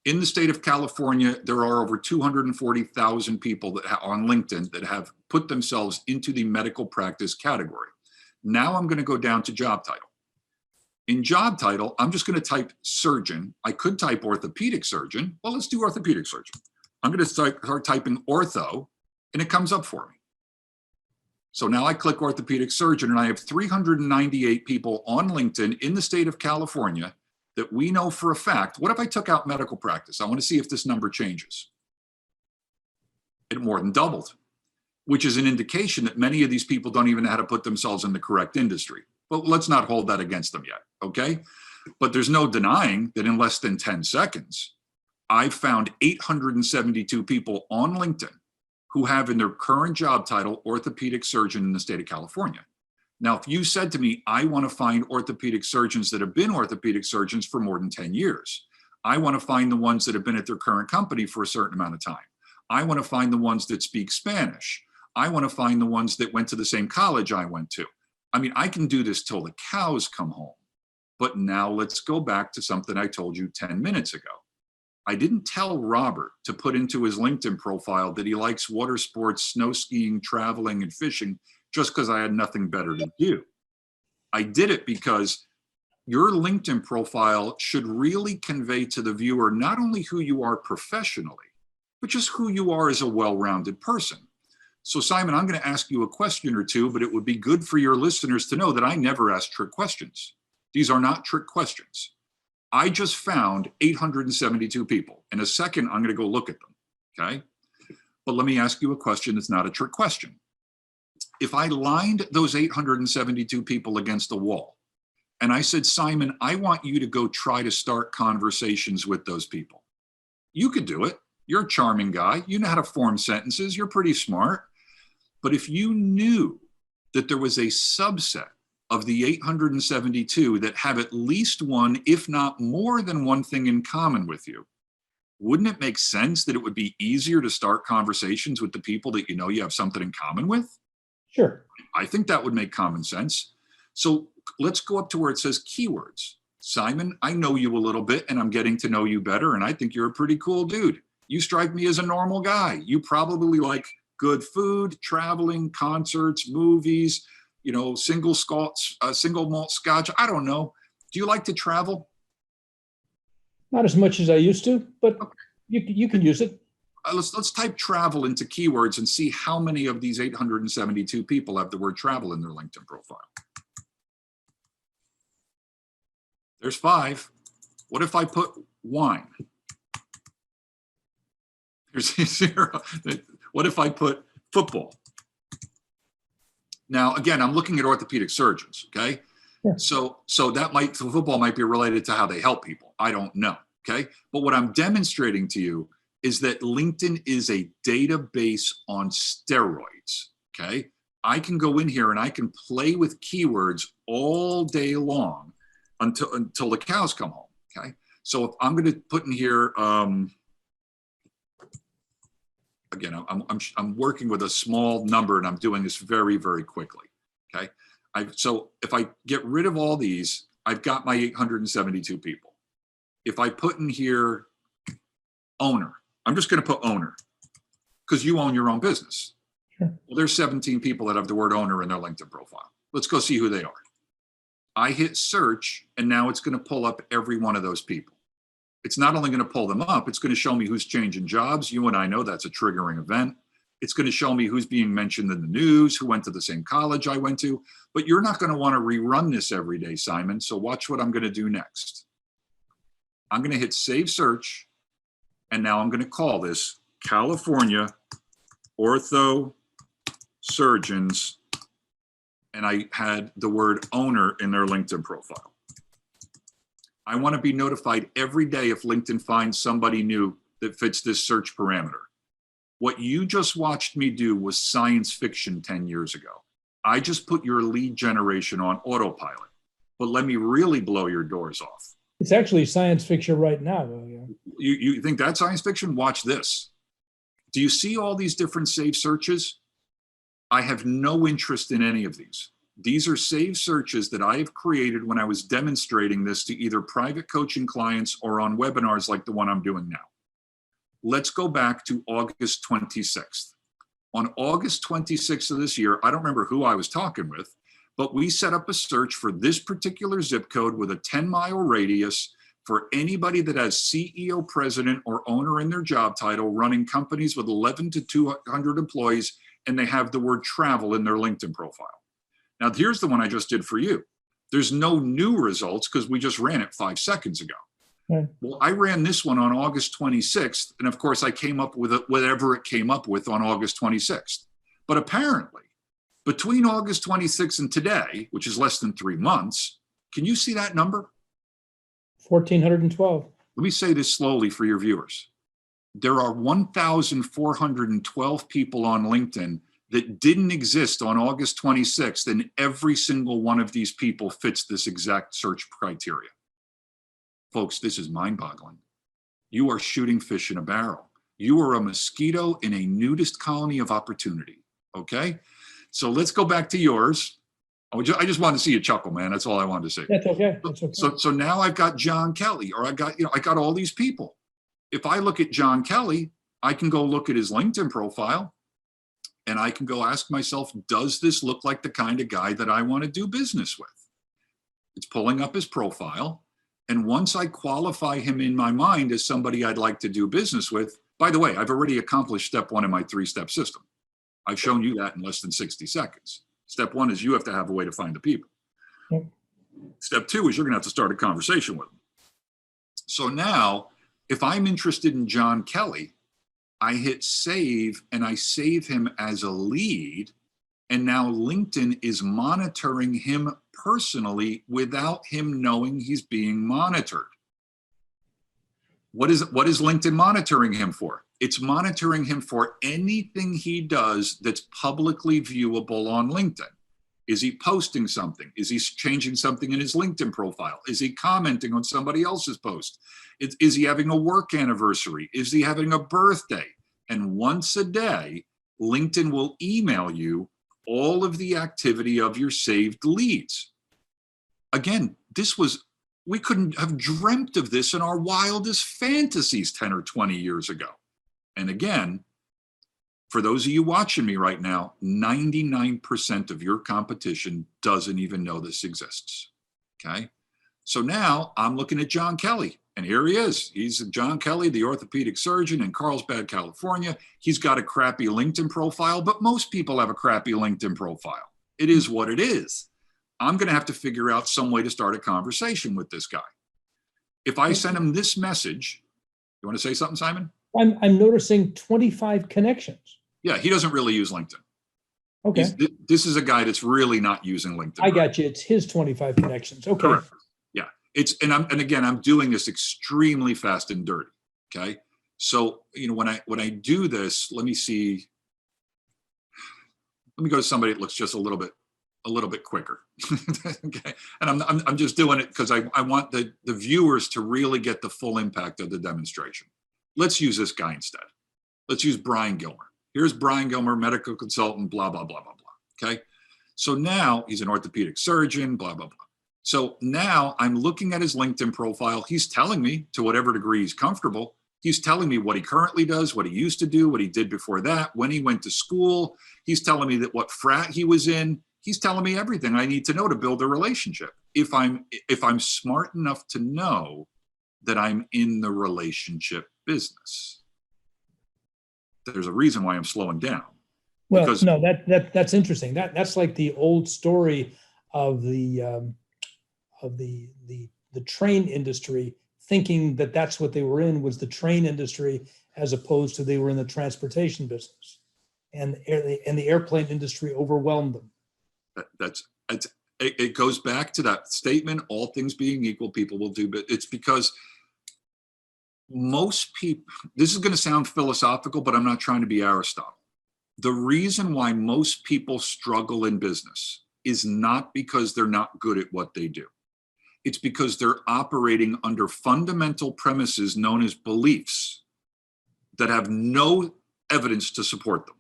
In the state of California, there are over 240,000 people that on LinkedIn that have put themselves into the medical practice category. Now I'm going to go down to job title. In job title, I'm just going to type surgeon. I could type orthopedic surgeon. Well, let's do orthopedic surgeon. I'm going to start typing ortho, and it comes up for me. So now I click orthopedic surgeon, and I have 398 people on LinkedIn in the state of California that we know for a fact. What if I took out medical practice? I want to see if this number changes. It more than doubled, which is an indication that many of these people don't even know how to put themselves in the correct industry. But let's not hold that against them yet, okay? But there's no denying that in less than 10 seconds, I found 872 people on LinkedIn who have in their current job title orthopedic surgeon in the state of California. Now, if you said to me, I want to find orthopedic surgeons that have been orthopedic surgeons for more than 10 years. I want to find the ones that have been at their current company for a certain amount of time. I want to find the ones that speak Spanish. I want to find the ones that went to the same college I went to. I mean, I can do this till the cows come home. But now let's go back to something I told you 10 minutes ago. I didn't tell Robert to put into his LinkedIn profile that he likes water sports, snow skiing, traveling, and fishing just because I had nothing better to do. I did it because your LinkedIn profile should really convey to the viewer not only who you are professionally, but just who you are as a well-rounded person. So Simon, I'm going to ask you a question or two, but it would be good for your listeners to know that I never ask trick questions. These are not trick questions. I just found 872 people. In a second, I'm going to go look at them, okay? But let me ask you a question that's not a trick question. If I lined those 872 people against the wall, and I said, Simon, I want you to go try to start conversations with those people. You could do it. You're a charming guy. You know how to form sentences. You're pretty smart. But if you knew that there was a subset of the 872 that have at least one, if not more than one thing in common with you, wouldn't it make sense that it would be easier to start conversations with the people that you know you have something in common with? Sure. I think that would make common sense. So let's go up to where it says keywords. Simon, I know you a little bit and I'm getting to know you better, and I think you're a pretty cool dude. You strike me as a normal guy. You probably like good food, traveling, concerts, movies, single malt scotch. I don't know. Do you like to travel? Not as much as I used to, but okay. You can use it. Let's type travel into keywords and see how many of these 872 people have the word travel in their LinkedIn profile. There's 5. What if I put wine? There's 0. What if I put football? Now, again, I'm looking at orthopedic surgeons, okay? Yeah. So football might be related to how they help people. I don't know, okay? But what I'm demonstrating to you is that LinkedIn is a database on steroids, okay? I can go in here and I can play with keywords all day long until the cows come home, okay? So if I'm going to put in here, again, I'm working with a small number and I'm doing this very, very quickly, okay? So if I get rid of all these, I've got my 872 people. If I put in here owner, I'm just going to put owner because you own your own business. Sure. Well, there's 17 people that have the word owner in their LinkedIn profile. Let's go see who they are. I hit search and now it's going to pull up every one of those people. It's not only going to pull them up, it's going to show me who's changing jobs. You and I know that's a triggering event. It's going to show me who's being mentioned in the news, who went to the same college I went to. But you're not going to want to rerun this every day, Simon. So watch what I'm going to do next. I'm going to hit save search. And now I'm going to call this California Ortho Surgeons. And I had the word owner in their LinkedIn profile. I want to be notified every day if LinkedIn finds somebody new that fits this search parameter. What you just watched me do was science fiction 10 years ago. I just put your lead generation on autopilot, but let me really blow your doors off. It's actually science fiction right now, though. Yeah. You think that's science fiction? Watch this. Do you see all these different saved searches? I have no interest in any of these. These are saved searches that I have created when I was demonstrating this to either private coaching clients or on webinars like the one I'm doing now. Let's go back to August 26th. On August 26th of this year, I don't remember who I was talking with, but we set up a search for this particular zip code with a 10-mile radius for anybody that has CEO, president, or owner in their job title, running companies with 11 to 200 employees, and they have the word travel in their LinkedIn profile. Now, here's the one I just did for you. There's no new results because we just ran it 5 seconds ago. Right. Well, I ran this one on August 26th, and of course, I came up with whatever it came up with on August 26th. But apparently, between August 26th and today, which is less than 3 months, can you see that number? 1,412. Let me say this slowly for your viewers. There are 1,412 people on LinkedIn that didn't exist on August 26th, and every single one of these people fits this exact search criteria. Folks, this is mind-boggling. You are shooting fish in a barrel. You are a mosquito in a nudist colony of opportunity, okay? So let's go back to yours. I just wanted to see you chuckle, man. That's all I wanted to say. That's okay. That's okay. So now I've got John Kelly, or I got all these people. If I look at John Kelly, I can go look at his LinkedIn profile, and I can go ask myself, does this look like the kind of guy that I want to do business with? It's pulling up his profile. And once I qualify him in my mind as somebody I'd like to do business with, by the way, I've already accomplished step 1 in my 3-step system. I've shown you that in less than 60 seconds. Step 1 is you have to have a way to find the people. Yep. Step 2 is you're going to have to start a conversation with them. So now, if I'm interested in John Kelly, I hit save and I save him as a lead. And now LinkedIn is monitoring him personally without him knowing he's being monitored. What is LinkedIn monitoring him for? It's monitoring him for anything he does that's publicly viewable on LinkedIn. Is he posting something? Is he changing something in his LinkedIn profile? Is he commenting on somebody else's post? Is he having a work anniversary? Is he having a birthday? And once a day, LinkedIn will email you all of the activity of your saved leads. Again, we couldn't have dreamt of this in our wildest fantasies 10 or 20 years ago. And again, for those of you watching me right now, 99% of your competition doesn't even know this exists, okay? So now I'm looking at John Kelly, and here he is. He's John Kelly, the orthopedic surgeon in Carlsbad, California. He's got a crappy LinkedIn profile, but most people have a crappy LinkedIn profile. It is what it is. I'm going to have to figure out some way to start a conversation with this guy. If I send him this message, you want to say something, Simon? I'm noticing 25 connections. Yeah, he doesn't really use LinkedIn. Okay. This is a guy that's really not using LinkedIn. I got you. It's his 25 connections. Okay. Correct. Yeah. And again, I'm doing this extremely fast and dirty. Okay. So, when I do this, let me see. Let me go to somebody that looks just a little bit quicker. Okay. And I'm just doing it because I want the viewers to really get the full impact of the demonstration. Let's use this guy instead. Let's use Brian Gilmer. Here's Brian Gilmer, medical consultant, blah, blah, blah, blah, blah. Okay. So now he's an orthopedic surgeon, blah, blah, blah. So now I'm looking at his LinkedIn profile. He's telling me, to whatever degree he's comfortable, he's telling me what he currently does, what he used to do, what he did before that, when he went to school. He's telling me that what frat he was in. He's telling me everything I need to know to build a relationship. If I'm smart enough to know that I'm in the relationship business. There's a reason why I'm slowing down. Well, Because, no, that's interesting. That's like the old story of the train industry, thinking that that's what they were in, was the train industry, as opposed to they were in the transportation business, and the airplane industry overwhelmed them. it goes back to that statement, all things being equal, people will do, but it's because most people, this is going to sound philosophical, but I'm not trying to be Aristotle. The reason why most people struggle in business is not because they're not good at what they do. It's because they're operating under fundamental premises known as beliefs that have no evidence to support them.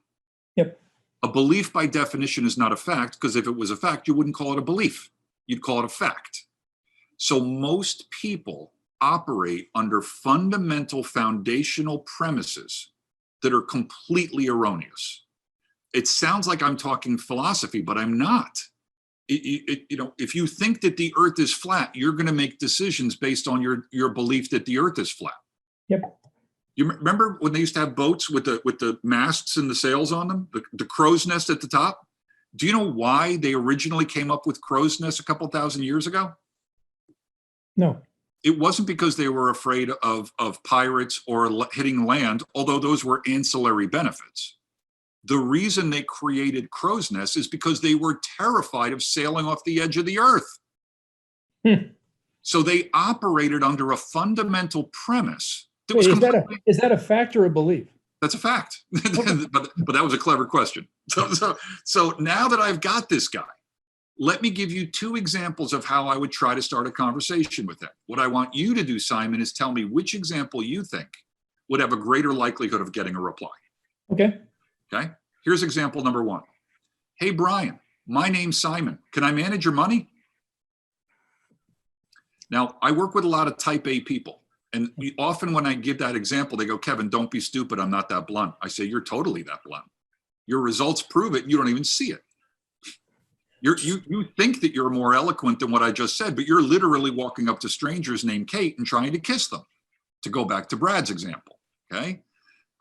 Yep. A belief by definition is not a fact, because if it was a fact, you wouldn't call it a belief. You'd call it a fact. So most people operate under fundamental foundational premises that are completely erroneous. It sounds like I'm talking philosophy, but I'm not. If you think that the earth is flat, you're going to make decisions based on your belief that the earth is flat. Yep. You remember when they used to have boats with the masts and the sails on them, the crow's nest at the top? Do you know why they originally came up with crow's nests a couple thousand years ago? No. It wasn't because they were afraid of pirates or hitting land, although those were ancillary benefits. The reason they created crow's nests is because they were terrified of sailing off the edge of the earth. So they operated under a fundamental premise. Wait, is that a fact or a belief? That's a fact. but that was a clever question. So now that I've got this guy, let me give you two examples of how I would try to start a conversation with him. What I want you to do, Simon, is tell me which example you think would have a greater likelihood of getting a reply. Okay. Okay. Here's example number one. Hey, Brian, my name's Simon. Can I manage your money? Now, I work with a lot of type A people. And often when I give that example, they go, Kevin, don't be stupid. I'm not that blunt. I say, you're totally that blunt. Your results prove it. You don't even see it. You think that you're more eloquent than what I just said, but you're literally walking up to strangers named Kate and trying to kiss them, to go back to Brad's example. Okay.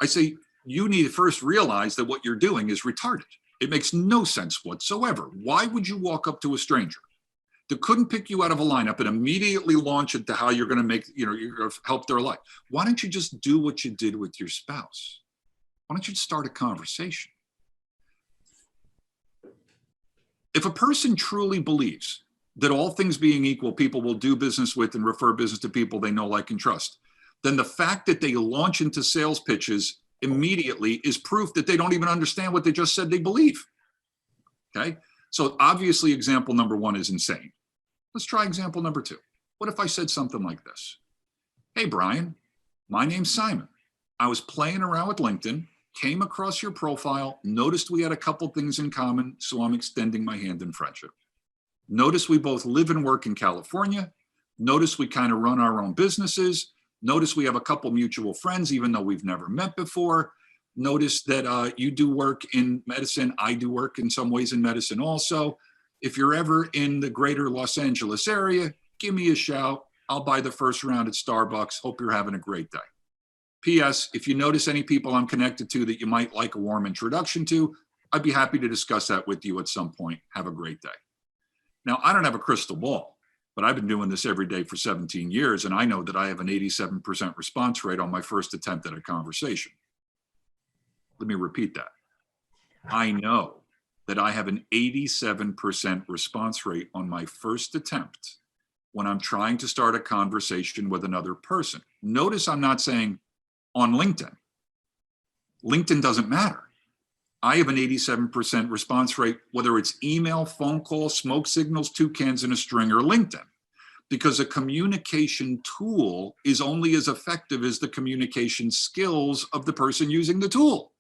I say, you need to first realize that what you're doing is retarded. It makes no sense whatsoever. Why would you walk up to a stranger that couldn't pick you out of a lineup and immediately launch into how you're going to make, you're going to help their life? Why don't you just do what you did with your spouse? Why don't you start a conversation? If a person truly believes that all things being equal, people will do business with and refer business to people they know, like, and trust, then the fact that they launch into sales pitches immediately is proof that they don't even understand what they just said they believe. Okay. So obviously example number one is insane. Let's try example number two. What if I said something like this? Hey, Brian, my name's Simon. I was playing around with LinkedIn, came across your profile, noticed we had a couple things in common, so I'm extending my hand in friendship. Notice we both live and work in California. Notice we kind of run our own businesses. Notice we have a couple mutual friends, even though we've never met before. Notice that you do work in medicine. I do work in some ways in medicine also. If you're ever in the greater Los Angeles area, give me a shout. I'll buy the first round at Starbucks. Hope you're having a great day. P.S. If you notice any people I'm connected to that you might like a warm introduction to, I'd be happy to discuss that with you at some point. Have a great day. Now, I don't have a crystal ball, but I've been doing this every day for 17 years, and I know that I have an 87% response rate on my first attempt at a conversation. Let me repeat that. I know that I have an 87% response rate on my first attempt when I'm trying to start a conversation with another person. Notice I'm not saying on LinkedIn. LinkedIn doesn't matter. I have an 87% response rate, whether it's email, phone call, smoke signals, toucans in a string, or LinkedIn, because a communication tool is only as effective as the communication skills of the person using the tool.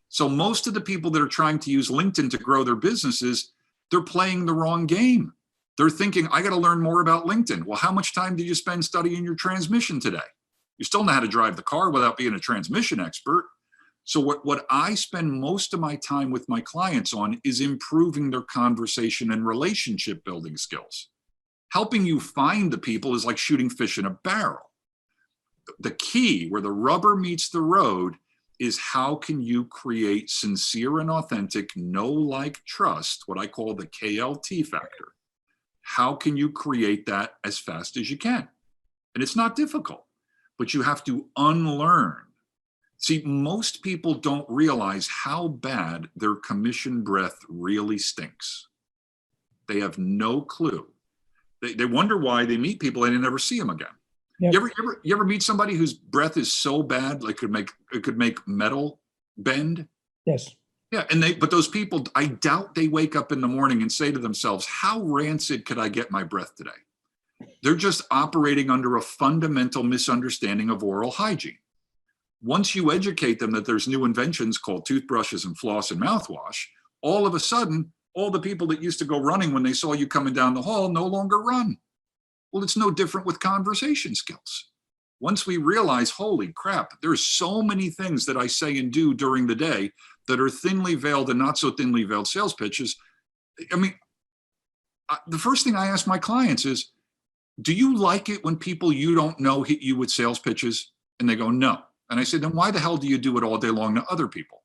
So most of the people that are trying to use LinkedIn to grow their businesses, they're playing the wrong game. They're thinking, I got to learn more about LinkedIn. Well, how much time did you spend studying your transmission today? You still know how to drive the car without being a transmission expert. So what I spend most of my time with my clients on is improving their conversation and relationship building skills. Helping you find the people is like shooting fish in a barrel. The key, where the rubber meets the road, is how can you create sincere and authentic know, like, trust, what I call the KLT factor. How can you create that as fast as you can? And it's not difficult, but you have to unlearn. See, most people don't realize how bad their commission breath really stinks. They have no clue. They wonder why they meet people and they never see them again. Yep. You ever meet somebody whose breath is so bad, like it could make metal bend? Yes. Yeah, but those people, I doubt they wake up in the morning and say to themselves, how rancid could I get my breath today? They're just operating under a fundamental misunderstanding of oral hygiene. Once you educate them that there's new inventions called toothbrushes and floss and mouthwash, all of a sudden, all the people that used to go running when they saw you coming down the hall no longer run. Well, it's no different with conversation skills. Once we realize, holy crap, there's so many things that I say and do during the day that are thinly veiled and not so thinly veiled sales pitches. I mean, the first thing I ask my clients is, do you like it when people you don't know hit you with sales pitches? And they go, no. And I said, then why the hell do you do it all day long to other people?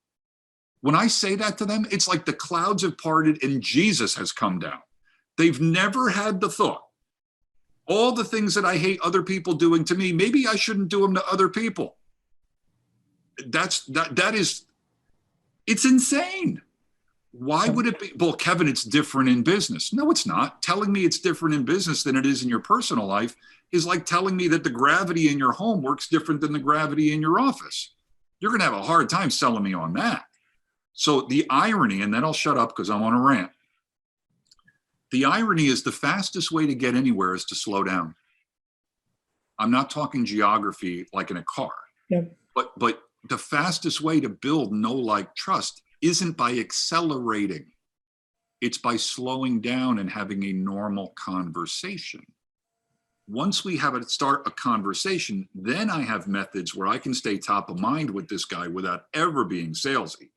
When I say that to them, it's like the clouds have parted and Jesus has come down. They've never had the thought, all the things that I hate other people doing to me, maybe I shouldn't do them to other people. It's insane. Why would it be? Well, Kevin, it's different in business. No, it's not. Telling me it's different in business than it is in your personal life is like telling me that the gravity in your home works different than the gravity in your office. You're going to have a hard time selling me on that. So the irony, and then I'll shut up because I'm on a rant. The irony is the fastest way to get anywhere is to slow down. I'm not talking geography like in a car. Yep. But the fastest way to build know, like, trust isn't by accelerating. It's by slowing down and having a normal conversation. Once we have start a conversation, then I have methods where I can stay top of mind with this guy without ever being salesy.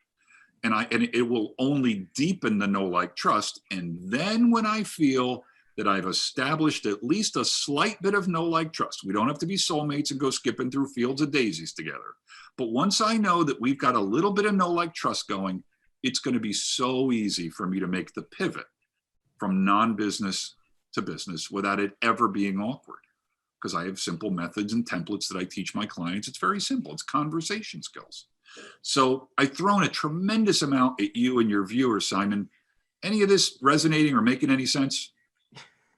And it will only deepen the know, like, trust. And then when I feel that I've established at least a slight bit of know, like, trust, we don't have to be soulmates and go skipping through fields of daisies together. But once I know that we've got a little bit of know, like, trust going, it's going to be so easy for me to make the pivot from non-business to business without it ever being awkward. Because I have simple methods and templates that I teach my clients. It's very simple. It's conversation skills. So I've thrown a tremendous amount at you and your viewers, Simon. Any of this resonating or making any sense?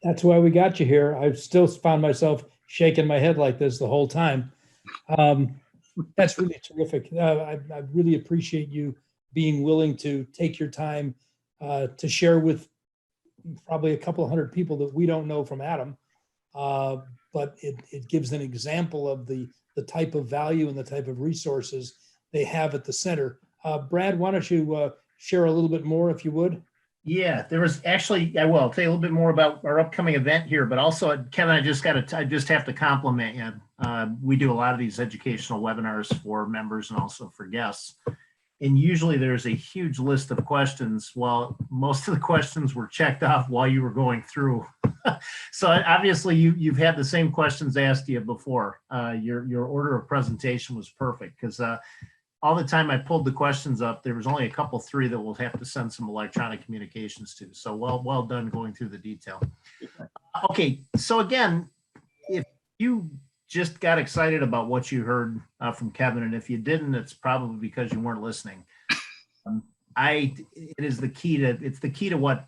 That's why we got you here. I've still found myself shaking my head like this the whole time. That's really terrific. I really appreciate you being willing to take your time to share with probably a couple of hundred people that we don't know from Adam. But it gives an example of the type of value and the type of resources they have at the center. Brad, why don't you share a little bit more if you would? Yeah, there was actually, I will tell you a little bit more about our upcoming event here, but also, Kevin, I just have to compliment you. We do a lot of these educational webinars for members and also for guests. And usually there's a huge list of questions. Well, most of the questions were checked off while you were going through. So obviously you've had the same questions asked you before. Your order of presentation was perfect because all the time I pulled the questions up, there was only a couple, three that we'll have to send some electronic communications to. So well done going through the detail. Okay, so again, if you just got excited about what you heard from Kevin, and if you didn't, it's probably because you weren't listening. It's the key to what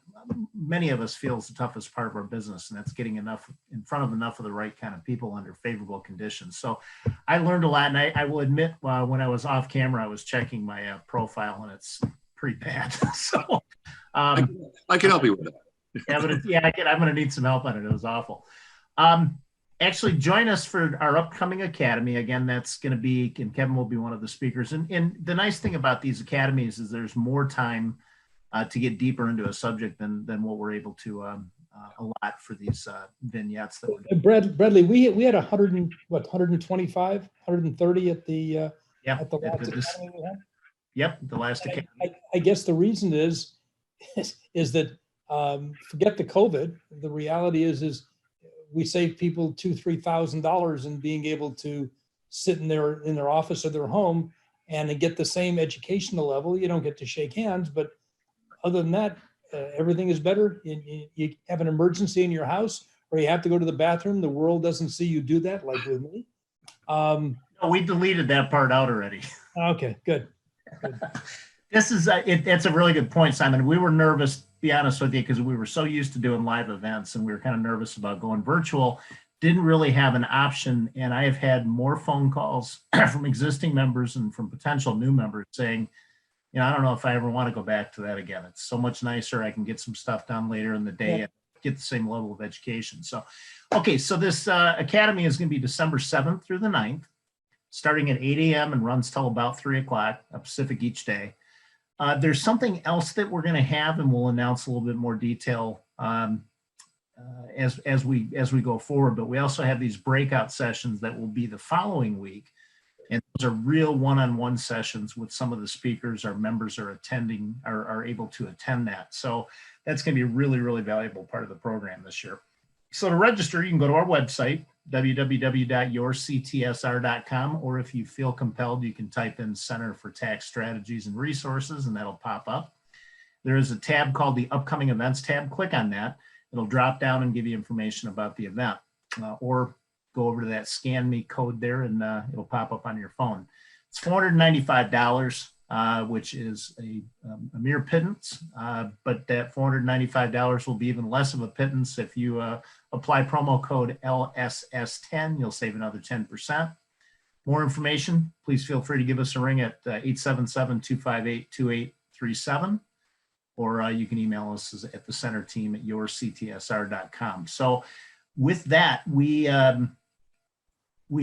many of us feel is the toughest part of our business, and that's getting enough in front of enough of the right kind of people under favorable conditions. So I learned a lot, and I will admit, when I was off camera, I was checking my profile, and pretty bad. So I can help you with that. I'm going to need some help on it. It was awful. Actually, join us for our upcoming academy. Again, that's going to be, and Kevin will be one of the speakers. And the nice thing about these academies is there's more time to get deeper into a subject than what we're able to allot for these vignettes that we're doing. Bradley, we had 125, 130 at the at the last academy we had? Yep, the last academy. I guess the reason is that forget the COVID. The reality is we save people $2,000-3,000 in being able to sit in their office or their home and get the same educational level. You don't get to shake hands, but other than that, everything is better. You have an emergency in your house, or you have to go to the bathroom. The world doesn't see you do that, like with me. No, we deleted that part out already. Okay, good. This is it's a really good point, Simon. We were nervous, to be honest with you, because we were so used to doing live events, and we were kind of nervous about going virtual. Didn't really have an option, and I have had more phone calls from existing members and from potential new members saying, I don't know if I ever want to go back to that again. It's so much nicer. I can get some stuff done later in the day and get the same level of education. So, okay, so this academy is going to be December 7th through the 9th, starting at 8 a.m. and runs till about 3 o'clock Pacific each day. There's something else that we're going to have, and we'll announce a little bit more detail as we go forward. But we also have these breakout sessions that will be the following week. And those are real one-on-one sessions with some of the speakers our members are attending, are able to attend that. So that's going to be a really, really valuable part of the program this year. So to register, you can go to our website, www.yourctsr.com, or if you feel compelled, you can type in Center for Tax Strategies and Resources, and that'll pop up. There is a tab called the Upcoming Events tab. Click on that. It'll drop down and give you information about the event, or go over to that scan me code there and it'll pop up on your phone. It's $495, which is a mere pittance, but that $495 will be even less of a pittance if you apply promo code LSS10. You'll save another 10%. More information, please feel free to give us a ring at 877-258-2837, or you can email us at the center team at yourctsr.com. So with that, we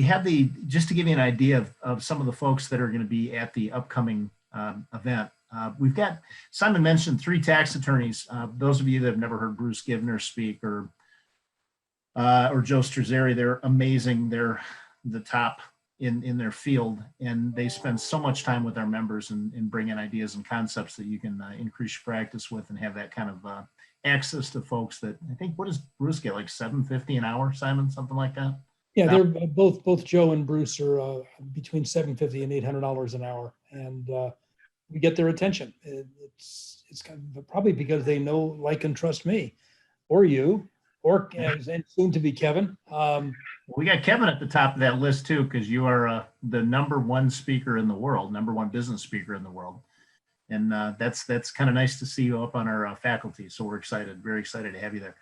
have just to give you an idea of some of the folks that are going to be at the upcoming event. We've got, Simon mentioned 3 tax attorneys. Those of you that have never heard Bruce Givner speak or Joe Strazzeri, they're amazing. They're the top in their field, and they spend so much time with our members and bring in ideas and concepts that you can increase your practice with and have that kind of access to folks that, I think, what does Bruce get, like $750 an hour, Simon, something like that? Yeah, they're both Joe and Bruce are between $750 and $800 an hour, and we get their attention. It's kind of probably because they know, like, and trust me, or you, or and soon to be Kevin. We got Kevin at the top of that list too, because you are the #1 speaker in the world, #1 business speaker in the world, and that's kind of nice to see you up on our faculty. So we're excited, very excited to have you there.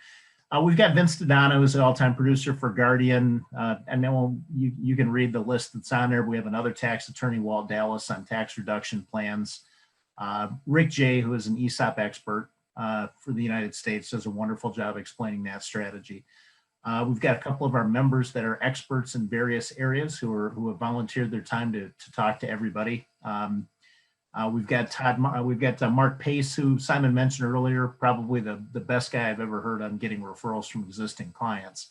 We've got Vince Dodano, who's an all-time producer for Guardian. And then you can read the list that's on there. We have another tax attorney, Walt Dallas, on tax reduction plans. Rick J., who is an ESOP expert for the United States, does a wonderful job explaining that strategy. We've got a couple of our members that are experts in various areas who have volunteered their time to talk to everybody. We've got Mark Pace, who Simon mentioned earlier, probably the best guy I've ever heard on getting referrals from existing clients.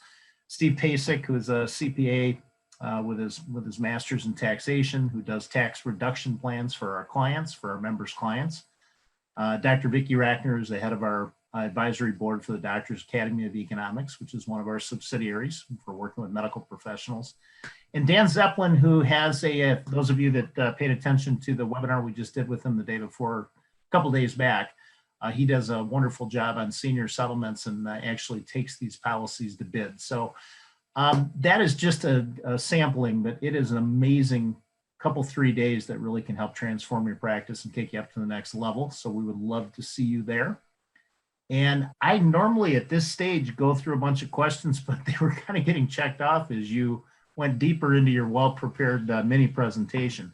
Steve Pasek, who is a CPA with his master's in taxation, who does tax reduction plans for our clients, for our members' clients. Dr. Vicki Rackner is the head of our advisory board for the Doctors Academy of Economics, which is one of our subsidiaries for working with medical professionals. And Dan Zeppelin, who has those of you that paid attention to the webinar we just did with him the day before, a couple days back, he does a wonderful job on senior settlements and actually takes these policies to bid. So that is just a sampling, but it is an amazing couple 3 days that really can help transform your practice and take you up to the next level. So we would love to see you there. And I normally at this stage go through a bunch of questions, but they were kind of getting checked off as you went deeper into your well-prepared mini presentation.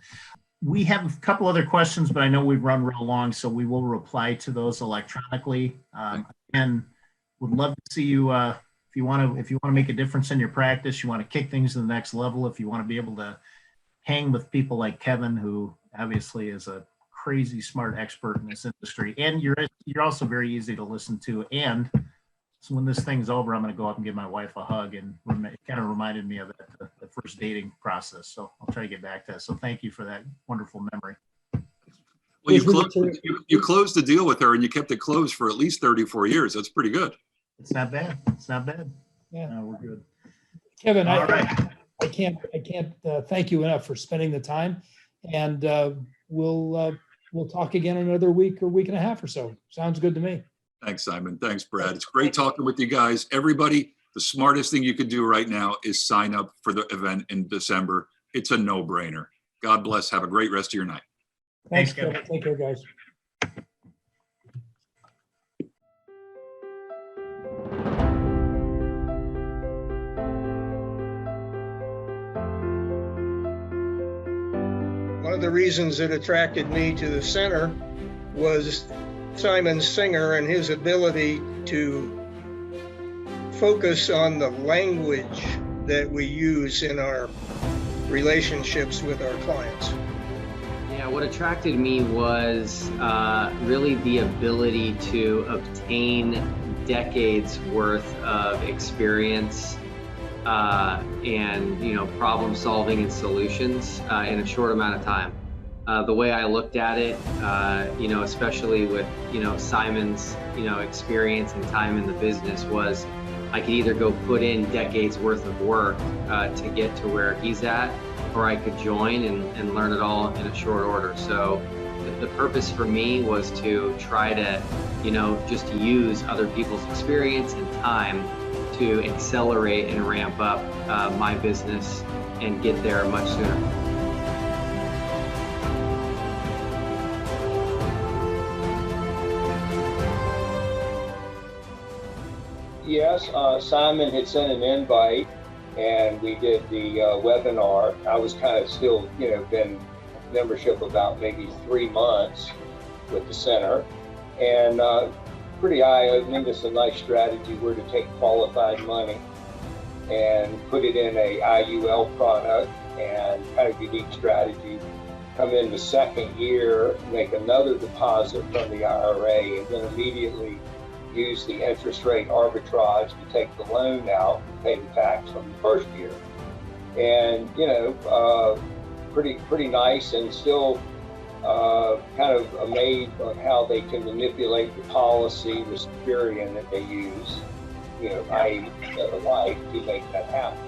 We have a couple other questions, but I know we've run real long, so we will reply to those electronically. And would love to see you if you want to make a difference in your practice, you want to kick things to the next level, if you want to be able to hang with people like Kevin, who obviously is a crazy smart expert in this industry, and you're also very easy to listen to. And so when this thing's over, I'm going to go up and give my wife a hug, and it kind of reminded me of the first dating process. So I'll try to get back to that. So thank you for that wonderful memory. Well, you closed the deal with her, and you kept it closed for at least 34 years. That's pretty good. It's not bad. It's not bad. Yeah, no, we're good. Kevin, All right. I can't thank you enough for spending the time, and we'll talk again in another week or week and a half or so. Sounds good to me. Thanks, Simon. Thanks, Brad. It's great talking with you guys. Everybody, the smartest thing you could do right now is sign up for the event in December. It's a no-brainer. God bless. Have a great rest of your night. Thanks, Kevin. Take care, guys. One of the reasons that attracted me to the center was Simon Singer and his ability to focus on the language that we use in our relationships with our clients. Yeah, what attracted me was really the ability to obtain decades worth of experience and problem solving and solutions in a short amount of time. The way I looked at it, especially with Simon's experience and time in the business, was I could either go put in decades worth of work to get to where he's at, or I could join and learn it all in a short order. So the purpose for me was to try to just use other people's experience and time to accelerate and ramp up my business and get there much sooner. Yes, Simon had sent an invite and we did the webinar. I was kind of still, been membership about maybe 3 months with the center, and pretty eye-opening. It's a nice strategy where to take qualified money and put it in a IUL product, and kind of unique strategy. Come in the second year, make another deposit from the IRA, and then immediately use the interest rate arbitrage to take the loan out and pay the tax from the first year. And pretty nice, and still kind of amazed on how they can manipulate the policy, the Superior that they use, i.e. the wife, to make that happen.